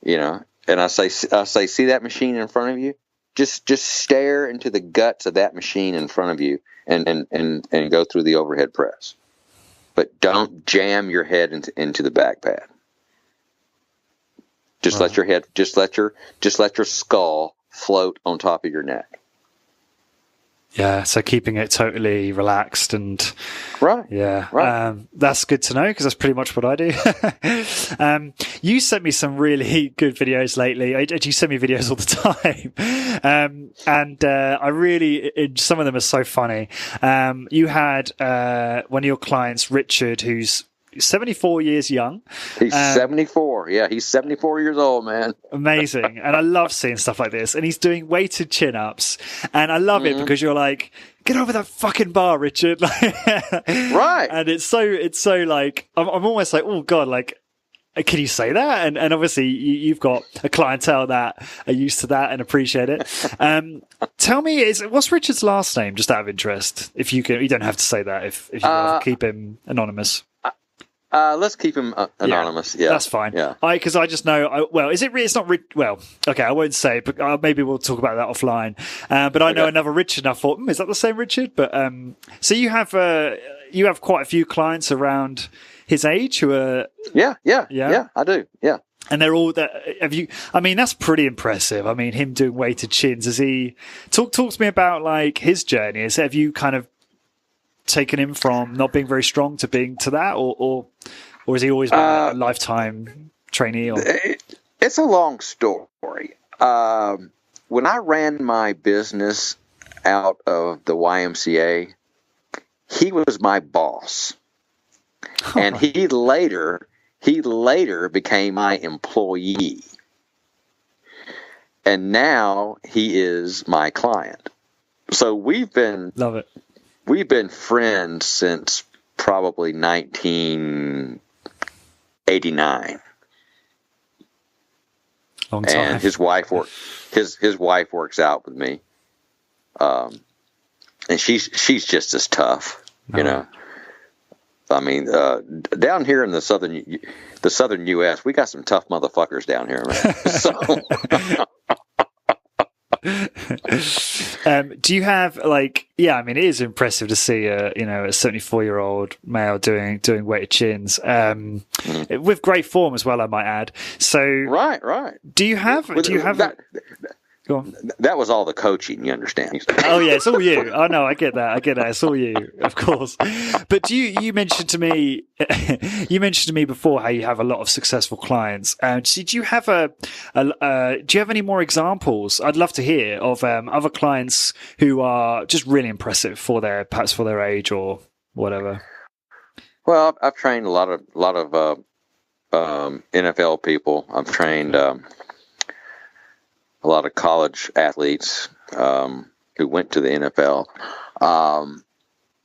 I say, see that machine in front of you? Just stare into the guts of that machine in front of you and go through the overhead press. But don't jam your head into the back pad. Just let your head, just let your skull float on top of your neck. Yeah, so keeping it totally relaxed and that's good to know because that's pretty much what I do. You sent me some really good videos lately. You send me videos all the time, and I really some of them are so funny. You had one of your clients, Richard, who's 74 years young. He's 74. Yeah, he's 74 years old, man. Amazing. And I love seeing stuff like this. And he's doing weighted chin-ups. And I love it because you're like, get over that fucking bar, Richard. Right. And it's so like, I'm almost like, oh God, like, can you say that? And obviously you've got a clientele that are used to that and appreciate it. Tell me, what's Richard's last name, just out of interest? If you can, you don't have to say that if you want to keep him anonymous. Let's keep him anonymous. Yeah, that's fine. Yeah, because I just know. Is it? It's not. Well, okay, I won't say, but maybe we'll talk about that offline. But I know another Richard, and I thought, is that the same Richard? But so you have quite a few clients around his age who are. Yeah, I do. Yeah, and they're all that. Have you? I mean, that's pretty impressive. I mean, him doing weighted chins. Has he talk to me about like his journey? Have you kind of taken him from not being very strong to being to that, or has he always been a lifetime trainee? Or? It's a long story. When I ran my business out of the YMCA, he was my boss, and he later became my employee, and now he is my client. So we've been friends since probably 1989. Long time. And his wife works out with me. And she's just as tough, you know. I mean, down here in the southern U.S., we got some tough motherfuckers down here, man. Do you have I mean, it is impressive to see a 74-year-old male doing weighted chins with great form as well, I might add. So right. Do you have that? Go on. That was all the coaching, you understand? Oh yeah, it's all you. Oh no, I get that. It's all you, of course. But you mentioned to me, before how you have a lot of successful clients. Do you have do you have any more examples? I'd love to hear of other clients who are just really impressive perhaps for their age or whatever. Well, I've trained a lot of NFL people. I've trained a lot of college athletes who went to the NFL.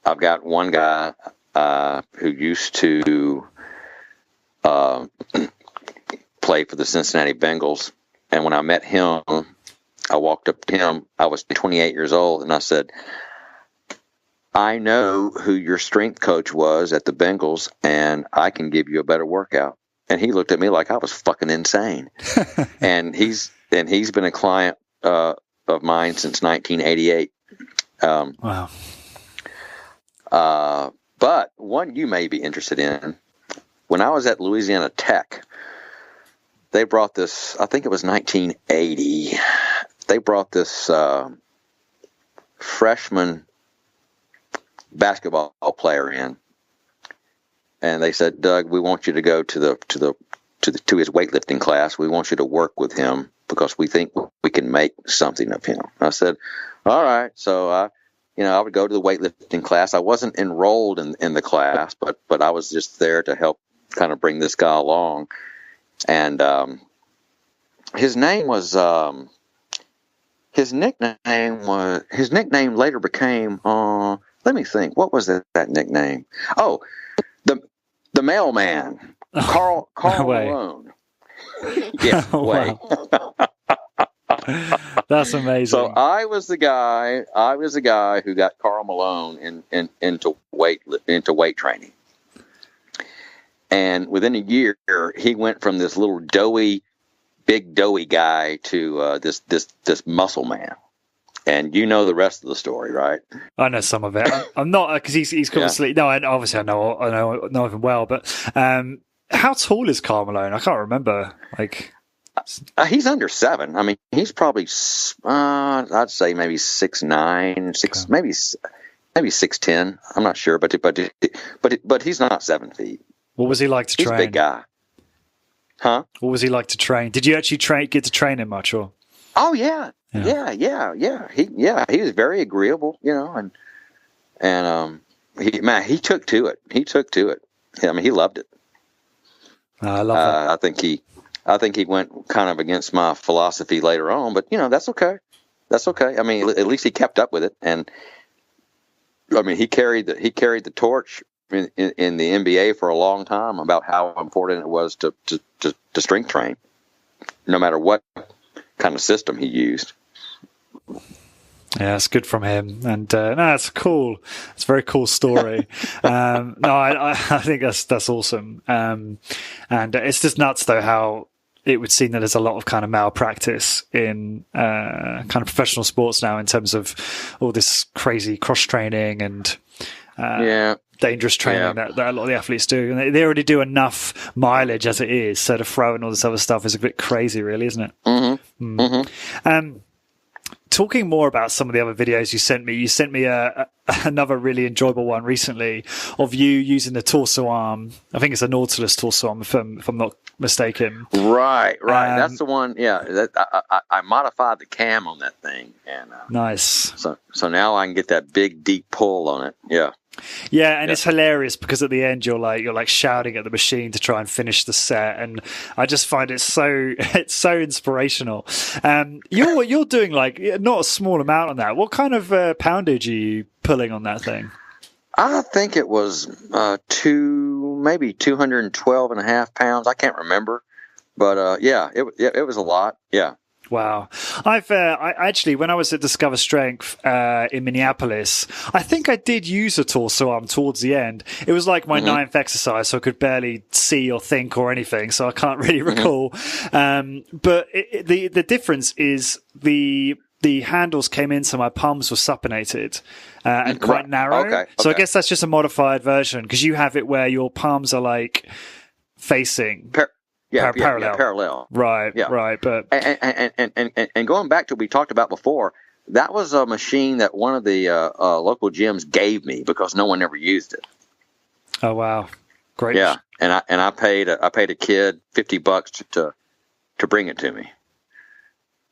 I've got one guy who used to play for the Cincinnati Bengals, and when I met him, I walked up to him. I was 28 years old, and I said, I know who your strength coach was at the Bengals, and I can give you a better workout. And he looked at me like I was fucking insane. And he's been a client of mine since 1988. Wow. But one you may be interested in. When I was at Louisiana Tech, they brought this, I think it was 1980, they brought this freshman basketball player in, and they said, Doug, we want you to go to his weightlifting class. We want you to work with him because we think we can make something of him. I said, all right. So I would go to the weightlifting class. I wasn't enrolled in the class, but I was just there to help kind of bring this guy along. And his nickname later became let me think, what was that nickname? Oh, the mailman, Karl Malone. Yeah, wow. That's amazing. So I was the guy who got Karl Malone into weight training. And within a year, he went from this little big doughy guy to this muscle man. And you know the rest of the story, right? I know some of it. I'm not, because he's obviously, no, obviously I know him well, but how tall is Karl Malone? I can't remember. He's under 7. I mean, he's probably, I'd say maybe 6'9", maybe 6'10". I'm not sure, but he's not 7 feet. What was he like to train? He's a big guy. Huh? What was he like to train? Did you actually get to train him much, or? Oh yeah. He was very agreeable, and he took to it. I mean, he loved it. I love that. I think he went kind of against my philosophy later on, but that's okay. I mean, at least he kept up with it, and I mean, he carried the torch in the NBA for a long time about how important it was to strength train, no matter what kind of system he used. Yeah, it's good from him, and it's cool. It's a very cool story. I think that's awesome. And it's just nuts though how it would seem that there's a lot of kind of malpractice in kind of professional sports now in terms of all this crazy cross training and dangerous training that a lot of the athletes do, and they already do enough mileage as it is. So to throw in all this other stuff is a bit crazy, really, isn't it? Mm-hmm. Mm-hmm. Talking more about some of the other videos you sent me another really enjoyable one recently of you using the torso arm. I think it's a Nautilus torso arm, if I'm not mistaken. Right. That's the one. Yeah, I modified the cam on that thing, and nice. So now I can get that big deep pull on it. Yeah. Yeah, and it's hilarious because at the end you're like shouting at the machine to try and finish the set, and I just find it's so inspirational. You're doing like not a small amount on that. What kind of poundage are you pulling on that thing? I think it was maybe 212.5 pounds. I can't remember, but it was a lot. Yeah. Wow. I actually, when I was at Discover Strength in Minneapolis, I think I did use a torso arm towards the end. It was like my ninth exercise, so I could barely see or think or anything, so I can't really recall. But the difference is the handles came in, so my palms were supinated and quite narrow. Okay. So I guess that's just a modified version, because you have it where your palms are like facing. parallel. Parallel. Right, Yeah. right. But and going back to what we talked about before, that was a machine that one of the local gyms gave me because no one ever used it. oh wow, great. Yeah, and I paid a kid $50 to bring it to me.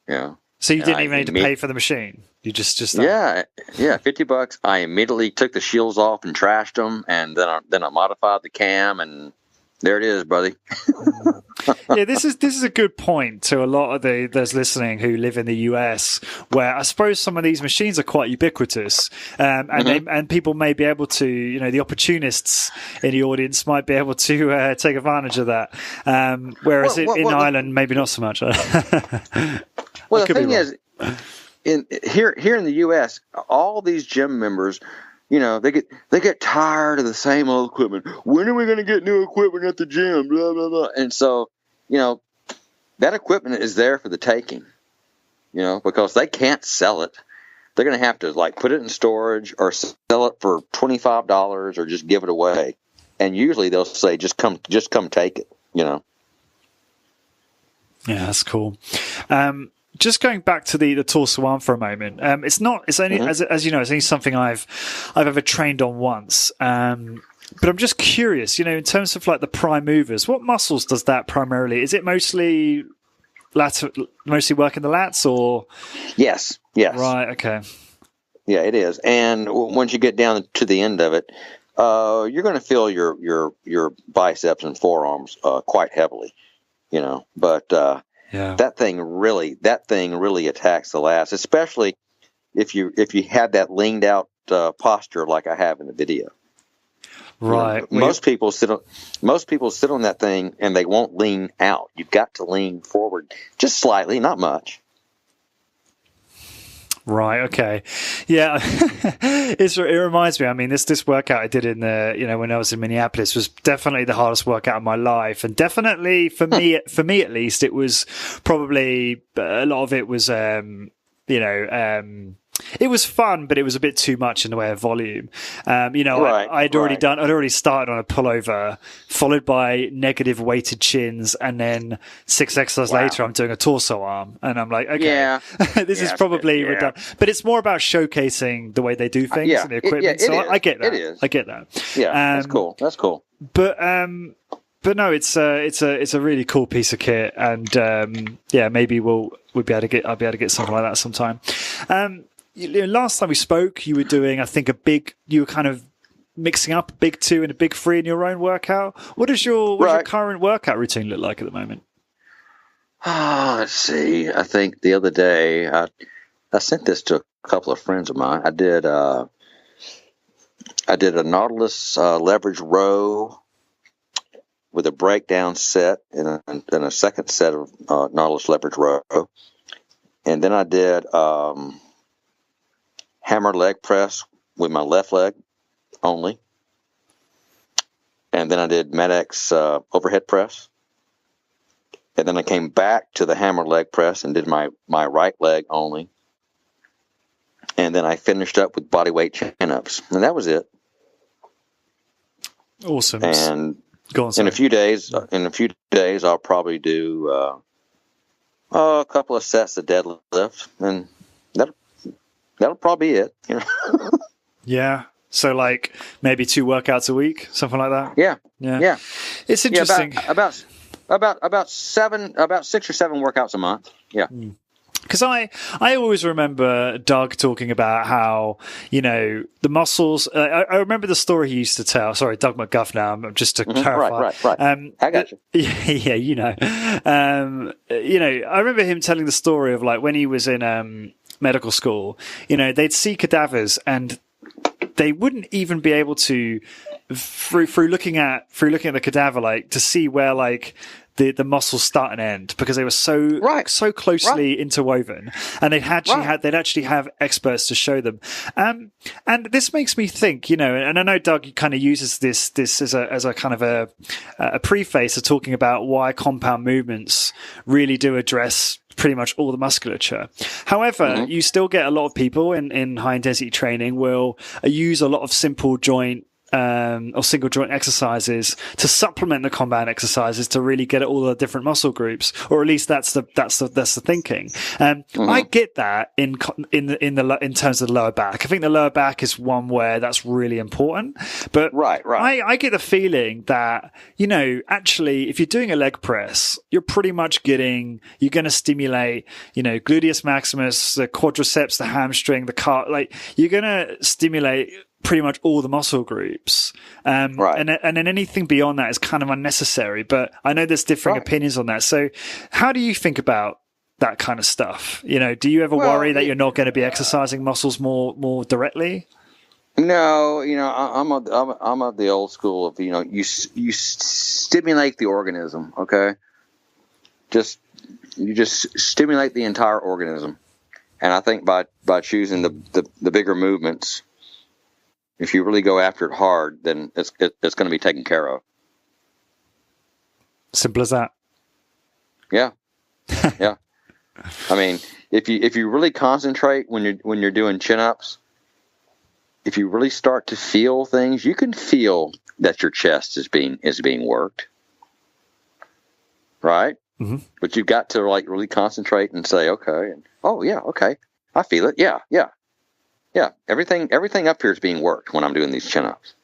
Yeah. So you didn't even need to pay for the machine. You just yeah, $50. I immediately took the shields off and trashed them, and then I modified the cam, and there it is, buddy. Yeah, this is a good point to a lot of those listening who live in the US, where I suppose some of these machines are quite ubiquitous, and people may be able to, the opportunists in the audience might be able to take advantage of that. Whereas in Ireland, maybe not so much. Well, the thing is, here in the U.S., all these gym members, they get tired of the same old equipment. When are we going to get new equipment at the gym? Blah blah blah. And so, that equipment is there for the taking. Because they can't sell it. They're going to have to put it in storage or sell it for $25 or just give it away. And usually they'll say, just come take it. Yeah, that's cool. Just going back to the torso arm for a moment. It's only as you know, it's only something I've ever trained on once. But I'm just curious, in terms of the prime movers, what muscles does that primarily? Is it mostly working the lats or? Yes. Right. Okay. Yeah, it is. And once you get down to the end of it, you're going to feel your biceps and forearms quite heavily, but. Yeah. That thing really attacks the lats, especially if you have that leaned out posture like I have in the video. Right. Most people sit on that thing and they won't lean out. You've got to lean forward just slightly, not much. Right. Okay. Yeah. It reminds me. I mean, this workout I did in when I was in Minneapolis was definitely the hardest workout of my life, and definitely for me at least, it was probably a lot of it was it was fun, but it was a bit too much in the way of volume. I'd already started on a pullover, followed by negative weighted chins, and then 6 exercises later, I'm doing a torso arm, and I'm like, okay, this is probably redundant. But it's more about showcasing the way they do things and the equipment. I get that. It is. I get that. Yeah, that's cool. That's cool. But no, it's a really cool piece of kit, and maybe I'll be able to get something like that sometime. Last time we spoke, you were doing, I think, you were kind of mixing up a big 2 and a big 3 in your own workout. What does your current workout routine look like at the moment? Let's see. I think the other day I sent this to a couple of friends of mine. I did a Nautilus leverage row with a breakdown set and a second set of Nautilus leverage row, and then I did hammer leg press with my left leg only. And then I did Maineiacs overhead press. And then I came back to the hammer leg press and did my right leg only. And then I finished up with body weight chin-ups. And that was it. Awesome. And in a few days, I'll probably do a couple of sets of deadlift. And that'll probably be it. Yeah. So maybe 2 workouts a week, something like that. Yeah. It's interesting. Yeah, about 6 or 7 workouts a month. Yeah. Because I always remember Doug talking about how, the muscles, I remember the story he used to tell. Sorry, Doug McGuff now, just to clarify. Right. I got you. Yeah, I remember him telling the story of when he was in medical school, they'd see cadavers and they wouldn't even be able to, through looking at the cadaver, to see where the muscles start and end, because they were so closely interwoven, and they'd actually have experts to show them. And this makes me think, and I know Doug kind of uses this as a kind of a preface of talking about why compound movements really do address pretty much all the musculature. However, you still get a lot of people in high intensity training will use a lot of simple joint or single joint exercises to supplement the combat exercises to really get at all the different muscle groups, or at least that's the thinking. I get that in terms of the lower back. I think the lower back is one where that's really important. But right. I get the feeling that, actually, if you're doing a leg press, you're pretty much you're going to stimulate, gluteus maximus, the quadriceps, the hamstring, the calf. Like, you're going to stimulate pretty much all the muscle groups. Right. And then anything beyond that is kind of unnecessary. But I know there's differing opinions on that. So how do you think about that kind of stuff? Do you ever worry that you're not going to be exercising muscles more directly? No, I'm of the old school of, you stimulate the organism. Okay. You just stimulate the entire organism. And I think by choosing the bigger movements, if you really go after it hard, then it's going to be taken care of. Simple as that. Yeah. Yeah. I mean, if you really concentrate when you're doing chin-ups, if you really start to feel things, you can feel that your chest is being worked. Right? Mm-hmm. But you've got to really concentrate and say, okay, and, oh yeah, okay, I feel it. Yeah. Everything up here is being worked when I'm doing these chin-ups.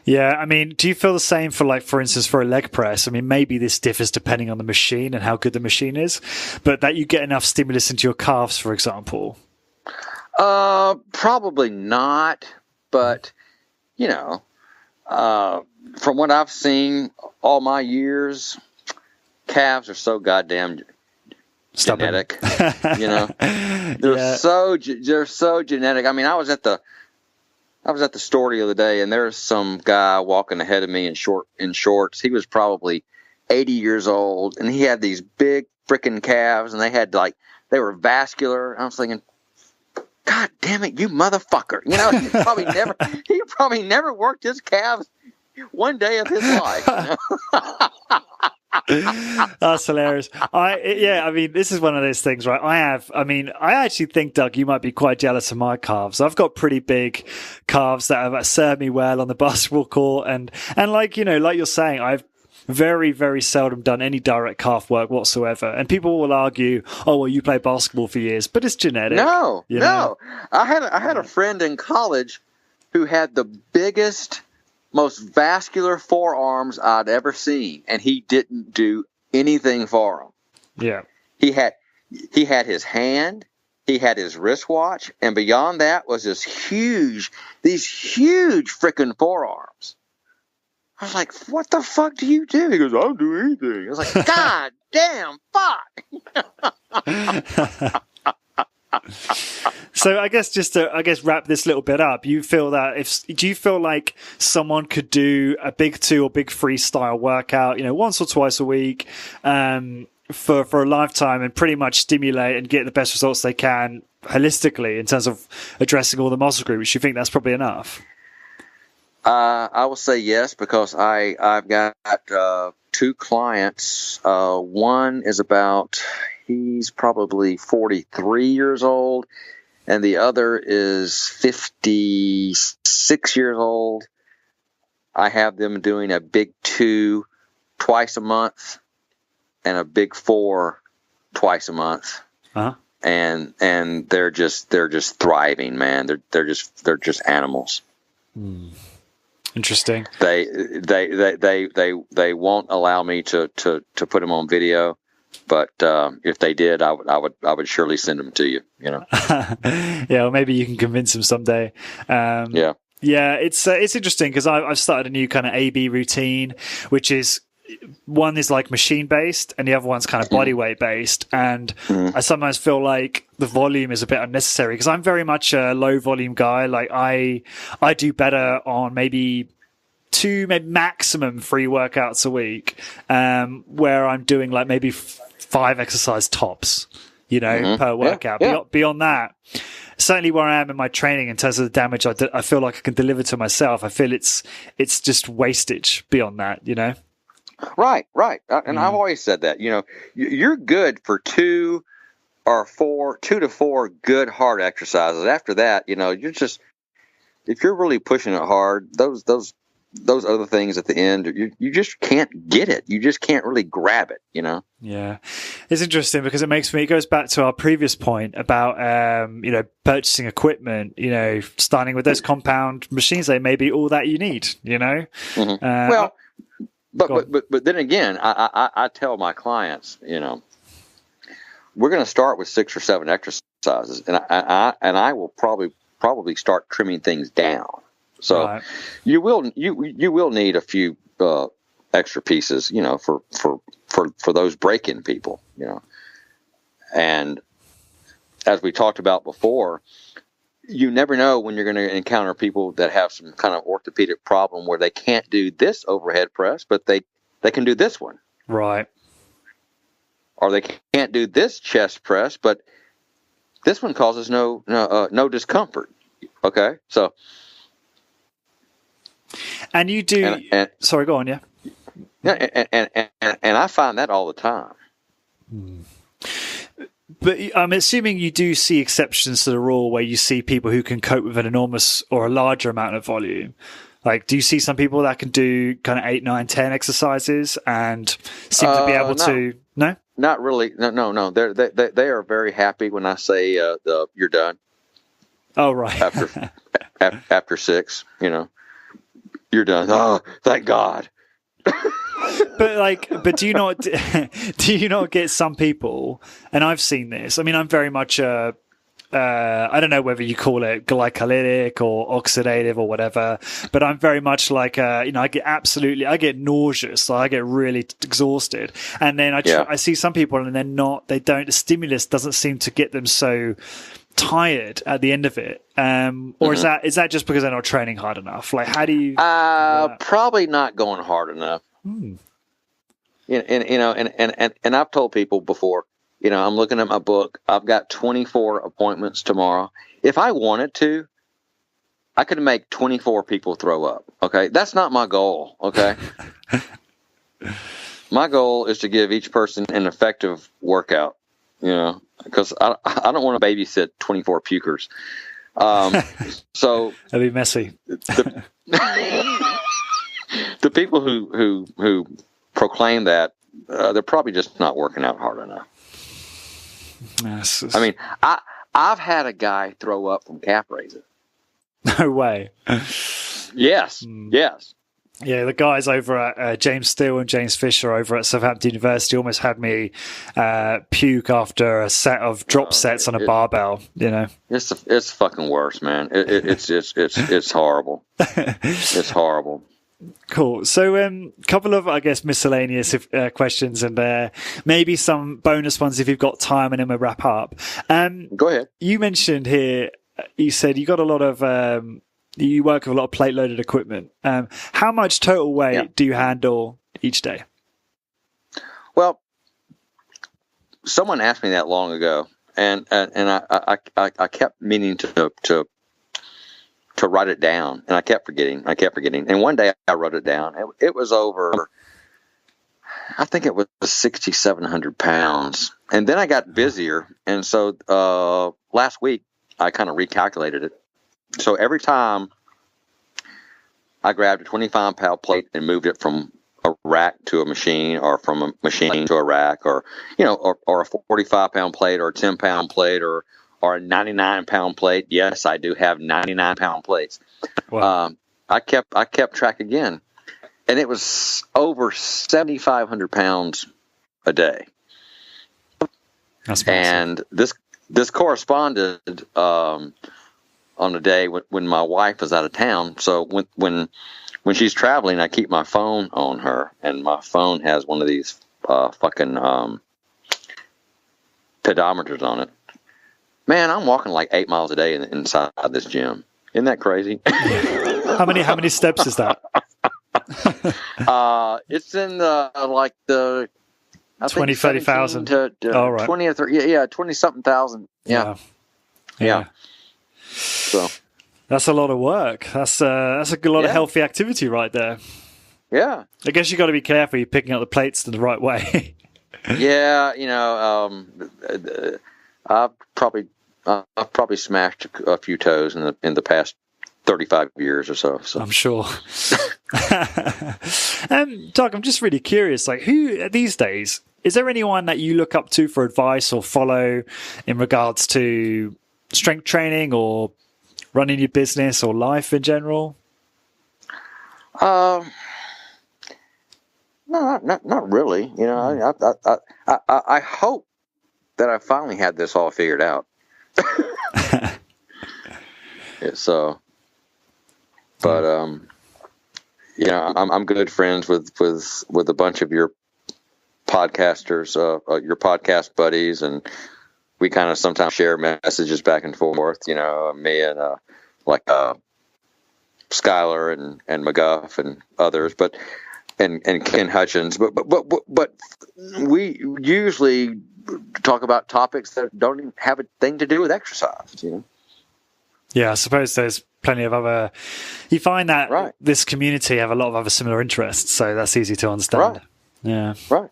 Yeah, I mean, do you feel the same for instance, for a leg press? I mean, maybe this differs depending on the machine and how good the machine is, but that you get enough stimulus into your calves, for example? Probably not, but from what I've seen all my years, calves are so goddamn genetic. They're so genetic. I mean, I was at the store the other day, and there's some guy walking ahead of me in shorts. He was probably 80 years old, and he had these big freaking calves, and they were vascular. And I was thinking, God damn it, you motherfucker! He probably never worked his calves one day of his life. That's hilarious. I mean, this is one of those things, right? I actually think, Doug, you might be quite jealous of my calves. I've got pretty big calves that have served me well on the basketball court, and like you're saying, I've very, very seldom done any direct calf work whatsoever. And people will argue, oh, well, you play basketball for years, but it's genetic. No. I had a friend in college who had the biggest, most vascular forearms I'd ever seen, and he didn't do anything for them. Yeah. He had his hand, he had his wristwatch, and beyond that was these huge freaking forearms. I was like, what the fuck do you do? He goes, I don't do anything. I was like, God damn, fuck. So I guess just to wrap this little bit up, you feel that do you feel like someone could do a big 2 or big 3 style workout, once or twice a week, for a lifetime, and pretty much stimulate and get the best results they can holistically in terms of addressing all the muscle groups? You think that's probably enough? I will say yes, because I've got 2 clients. One is he's probably 43 years old, and the other is 56 years old. I have them doing a big 2 twice a month and a big 4 twice a month. Uh-huh. And they're just thriving, man. They're just animals. Hmm. Interesting. They won't allow me to put them on video, but if they did, I would surely send them to you. Yeah, well, maybe you can convince them someday. Yeah, it's interesting because I've started a new kind of AB routine, which is, one is like machine based and the other one's kind of body weight based, and I sometimes feel like the volume is a bit unnecessary because I'm very much a low volume guy. Like I do better on maybe 2, maybe maximum 3 workouts a week, where I'm doing like maybe 5 exercise tops, per workout. Yeah. Beyond that, certainly where I am in my training in terms of the damage I feel like I can deliver to myself, I feel it's just wastage beyond that, Right. And I've always said that, you're good for 2 to 4 good hard exercises. After that, if you're really pushing it hard, those other things at the end, you just can't get it. You just can't really grab it, you know? Yeah. It's interesting because it goes back to our previous point about, purchasing equipment, starting with those compound machines. They may be all that you need, Mm-hmm. But then again, I tell my clients, we're going to start with 6 or 7 exercises, and I will probably start trimming things down. So right. you will need a few extra pieces, for those break-in people, And as we talked about before, you never know when you're going to encounter people that have some kind of orthopedic problem where they can't do this overhead press, but they can do this one. Right. Or they can't do this chest press, but this one causes no discomfort. Okay, so. And you do. Sorry, go on. Yeah. Yeah, and I find that all the time. But I'm assuming you do see exceptions to the rule where you see people who can cope with an enormous or a larger amount of volume. Like, do you see some people that can do kind of 8, 9, 10 exercises and seem to be able to? No, not really. No. They are very happy when I say you're done. Oh, right. after 6, you're done. Oh, thank God. But do you not get some people? And I've seen this. I mean, I'm very much I don't know whether you call it glycolytic or oxidative or whatever, but I'm very much like, I get nauseous. So I get really exhausted. And then I see some people and the stimulus doesn't seem to get them so tired at the end of it. Or is that just because they're not training hard enough? Like, how do you? Probably not going hard enough. And I've told people before, I'm looking at my book. I've got 24 appointments tomorrow. If I wanted to, I could make 24 people throw up. Okay. That's not my goal. Okay. My goal is to give each person an effective workout, because I don't want to babysit 24 pukers. So that'd be messy. The people who proclaim that, they're probably just not working out hard enough. I mean, I've had a guy throw up from calf raising. No way. Yes. Yeah, the guys over at James Steele and James Fisher over at Southampton University almost had me puke after a set of drop sets on a barbell. It's fucking worse, man. It's horrible. It's horrible. Cool. So, couple of, I guess, miscellaneous questions and maybe some bonus ones if you've got time, and then we'll wrap up. Go ahead. You mentioned here, you said you got a lot of, you work with a lot of plate-loaded equipment. How much total weight do you handle each day? Well, someone asked me that long ago, and I kept meaning to write it down, and I kept forgetting. And one day I wrote it down. It was over, I think it was 6,700 pounds. And then I got busier. And so last week I kind of recalculated it. So every time I grabbed a 25-pound plate and moved it from a rack to a machine, or from a machine to a rack, or or a 45-pound plate, or a 10-pound plate, or a 99-pound plate. Yes, I do have 99-pound plates. Wow. I kept track again, and it was over 7,500 pounds a day. That's and this corresponded on a day when my wife was out of town. So when she's traveling, I keep my phone on her, and my phone has one of these fucking pedometers on it. Man, I'm walking like 8 miles a day inside this gym. Isn't that crazy? How many steps is that? It's in the 20, 30,000 to right. 20 or 30, 20 something thousand. Yeah. So that's a lot of work. That's a good lot of healthy activity right there. Yeah. I guess you got to be careful you're picking up the plates in the right way. Yeah, I've probably smashed a few toes in the past 35 years or so. I'm sure. Doug, I'm just really curious, like, who these days, is there anyone that you look up to for advice or follow in regards to strength training or running your business or life in general? No, not really. You know, I hope that I finally had this all figured out. So, but you know, I'm good friends with a bunch of your podcasters, your podcast buddies, and we kind of sometimes share messages back and forth. You know, me and Skylar and McGuff and others, and Ken Hutchins, but we usually talk about topics that don't even have a thing to do with exercise. You know. Yeah, I suppose there's plenty of other. You find that right. This community have a lot of other similar interests, so that's easy to understand. Right. Yeah. Right.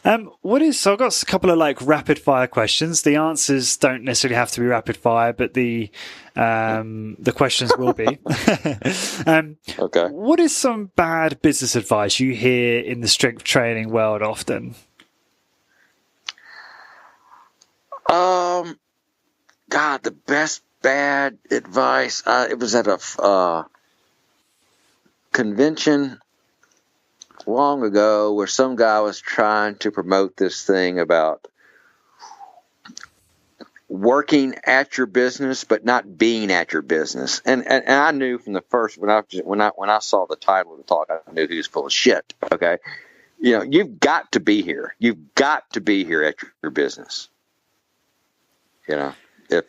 So I've got a couple of like rapid fire questions. The answers don't necessarily have to be rapid fire, but the questions will be. Okay. What is some bad business advice you hear in the strength training world often? God, the best bad advice. It was at a convention long ago where some guy was trying to promote this thing about working at your business but not being at your business, and I knew from the first when I saw the title of the talk, I knew he was full of shit. Okay, you know, you've got to be here. You've got to be here at your business. You know, if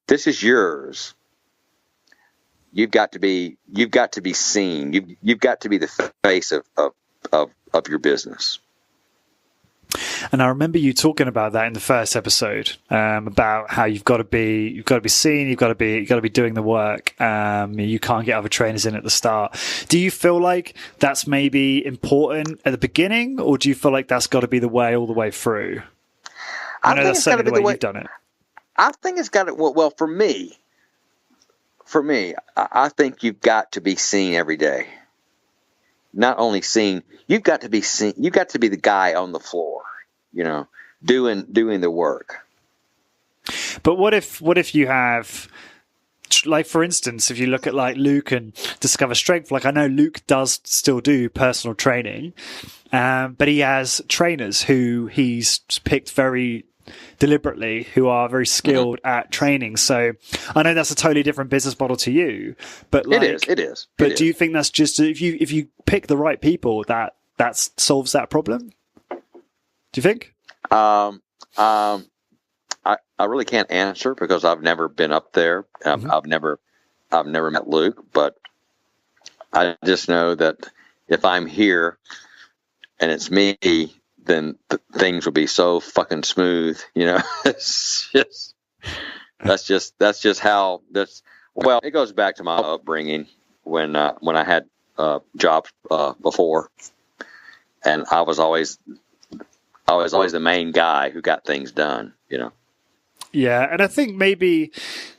this is yours, you've got to be seen. You've got to be the face of your business. And I remember you talking about that in the first episode, about how you've got to be seen, you've got to be doing the work. You can't get other trainers in at the start. Do you feel like that's maybe important at the beginning, or do you feel like that's got to be the way all the way through? I know that's certainly the way you've done it. I think it's got to. Well, for me, I think you've got to be seen every day. Not only seen, you've got to be seen. You've got to be the guy on the floor, you know, doing the work. But what if you have, like, for instance, if you look at like Luke and Discover Strength, like I know Luke does still do personal training, but he has trainers who he's picked very deliberately, who are very skilled at training. So I know that's a totally different business model to you, but like, it is. But do you think that's just if you pick the right people that solves that problem? Do you think? I really can't answer because I've never been up there. I've never met Luke, but I just know that if I'm here and it's me, then things will be so fucking smooth, you know. It's just that's just how that's. Well, it goes back to my upbringing when I had jobs before, and I was always the main guy who got things done, you know. Yeah, and I think maybe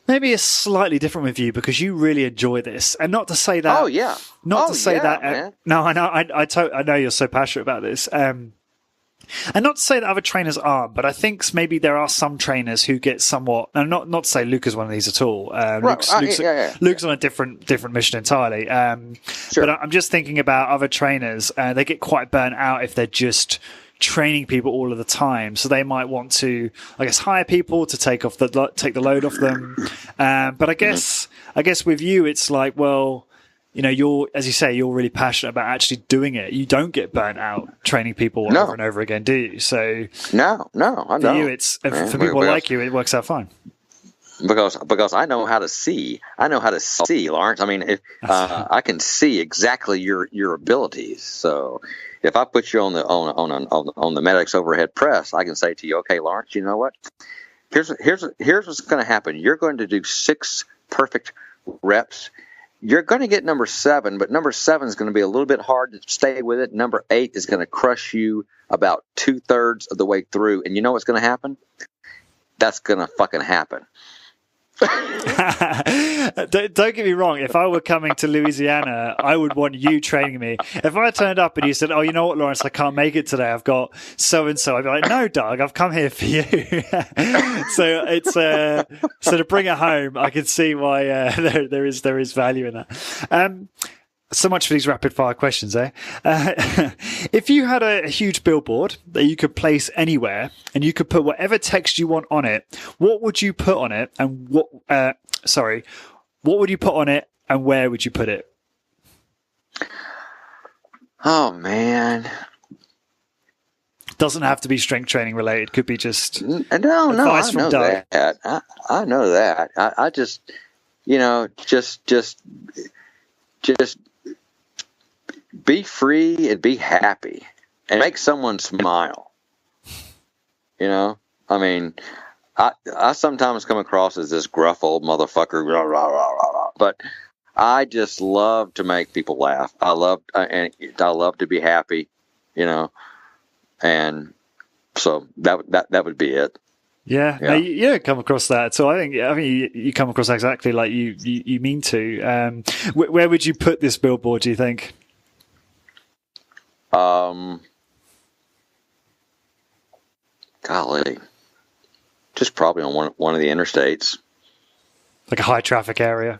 it's slightly different with you because you really enjoy this, and not to say that. Oh yeah. Not to say that. Man. No, I know. I know you're so passionate about this. And not to say that other trainers aren't, but I think maybe there are some trainers who get somewhat. And not to say Luke is one of these at all. Luke's on a different mission entirely. Sure. But I'm just thinking about other trainers. They get quite burnt out if they're just training people all of the time. So they might want to, I guess, hire people to take the load off them. But I guess with you, it's like, well, you know, as you say, you're really passionate about actually doing it. You don't get burnt out training people over and over again, do you? So no, I know. For you, for people like you, it works out fine. Because I know how to see. I know how to see, Lawrence. I mean, I can see exactly your abilities. So if I put you on the Maineiacs overhead press, I can say to you, okay, Lawrence, you know what? Here's what's going to happen. You're going to do 6 perfect reps. You're going to get number 7, but number 7 is going to be a little bit hard to stay with it. Number 8 is going to crush you about 2/3 of the way through. And you know what's going to happen? That's going to fucking happen. Don't get me wrong. If I were coming to Louisiana, I would want you training me. If I turned up and you said, "Oh, you know what, Lawrence, I can't make it today. I've got so and so," I'd be like, "No, Doug, I've come here for you." So it's so to bring it home, I can see why there is value in that. So much for these rapid fire questions, eh? If you had a huge billboard that you could place anywhere and you could put whatever text you want on it, what would you put on it? And what would you put on it and where would you put it? Oh, man. Doesn't have to be strength training related. Could be just no. I know Doug. that. I know that. I just, just be free and be happy and make someone smile. I mean, I sometimes come across as this gruff old motherfucker, rah, rah, rah, rah, rah, but I just love to make people laugh. I love to be happy, and so that would be it. Yeah. No, you don't come across that. So I think you come across exactly like you mean to. Where would you put this billboard, do you think? Golly, just probably on one of the interstates, like a high traffic area.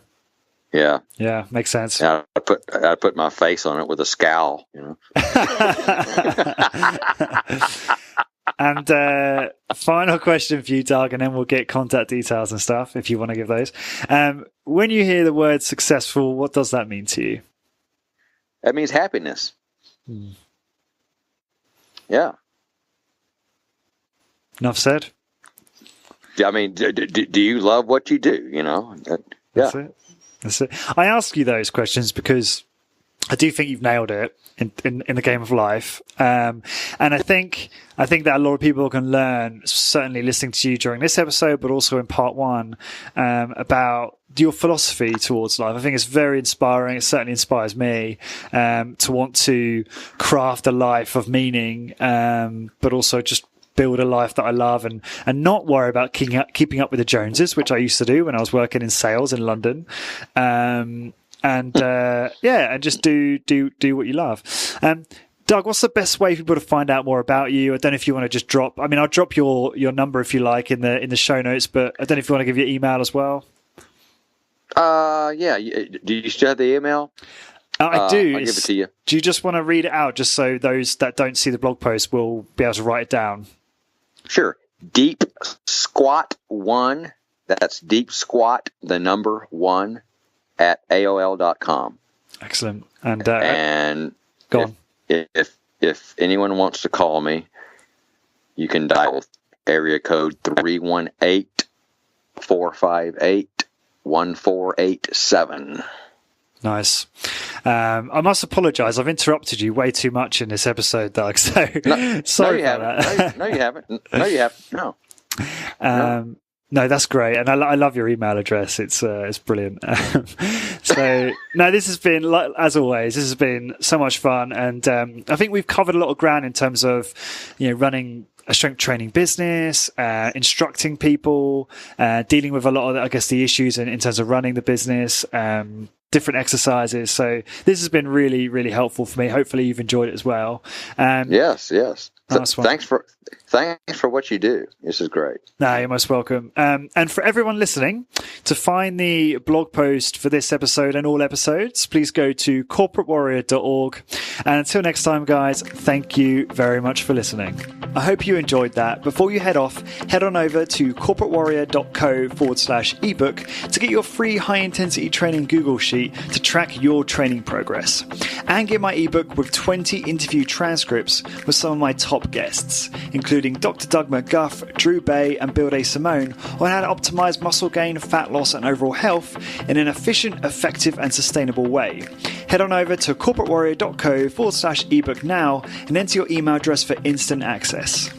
Yeah, makes sense. Yeah, I put my face on it with a scowl. And final question for you, Doug, and then we'll get contact details and stuff if you want to give those. When you hear the word successful, what does that mean to you? That means happiness. Yeah. Enough said. I mean, do you love what you do? That's it. I ask you those questions because I do think you've nailed it in the game of life. And I think that a lot of people can learn, certainly listening to you during this episode, but also in part one, about your philosophy towards life. I think it's very inspiring. It certainly inspires me to want to craft a life of meaning, but also just build a life that I love and not worry about keeping up with the Joneses, which I used to do when I was working in sales in London. And just do what you love. Doug, what's the best way for people to find out more about you? I don't know if you want to just I'll drop your number if you like in the show notes, but I don't know if you want to give your email as well. Yeah. Do you still have the email? I do. I'll give it to you. Do you just want to read it out just so those that don't see the blog post will be able to write it down? Sure. Deep Squat 1. That's Deep Squat, the number 1 at AOL.com. Excellent. And go on. If anyone wants to call me, you can dial area code 318-458-1487. Nice. I must apologize. I've interrupted you way too much in this episode, Doug. So sorry about that. No, you haven't. No, you haven't. No. No, that's great, and I love your email address. It's brilliant. So, no, this has been, as always, this has been so much fun, and I think we've covered a lot of ground in terms of, running a strength training business, instructing people, dealing with a lot of, I guess, the issues in terms of running the business, different exercises. So this has been really, really helpful for me. Hopefully you've enjoyed it as well. Yes. Nice one. Thanks for what you do. This is great. No, you're most welcome. And for everyone listening, to find the blog post for this episode and all episodes, please go to corporatewarrior.org. And until next time, guys, thank you very much for listening. I hope you enjoyed that. Before you head off, head on over to corporatewarrior.co/ebook to get your free high-intensity training Google Sheet to track your training progress. And get my ebook with 20 interview transcripts with some of my top guests, including Dr. Doug McGuff, Drew Bay, and Bill Day Simone, on how to optimize muscle gain, fat loss, and overall health in an efficient, effective, and sustainable way. Head on over to corporatewarrior.co/ebook now and enter your email address for instant access.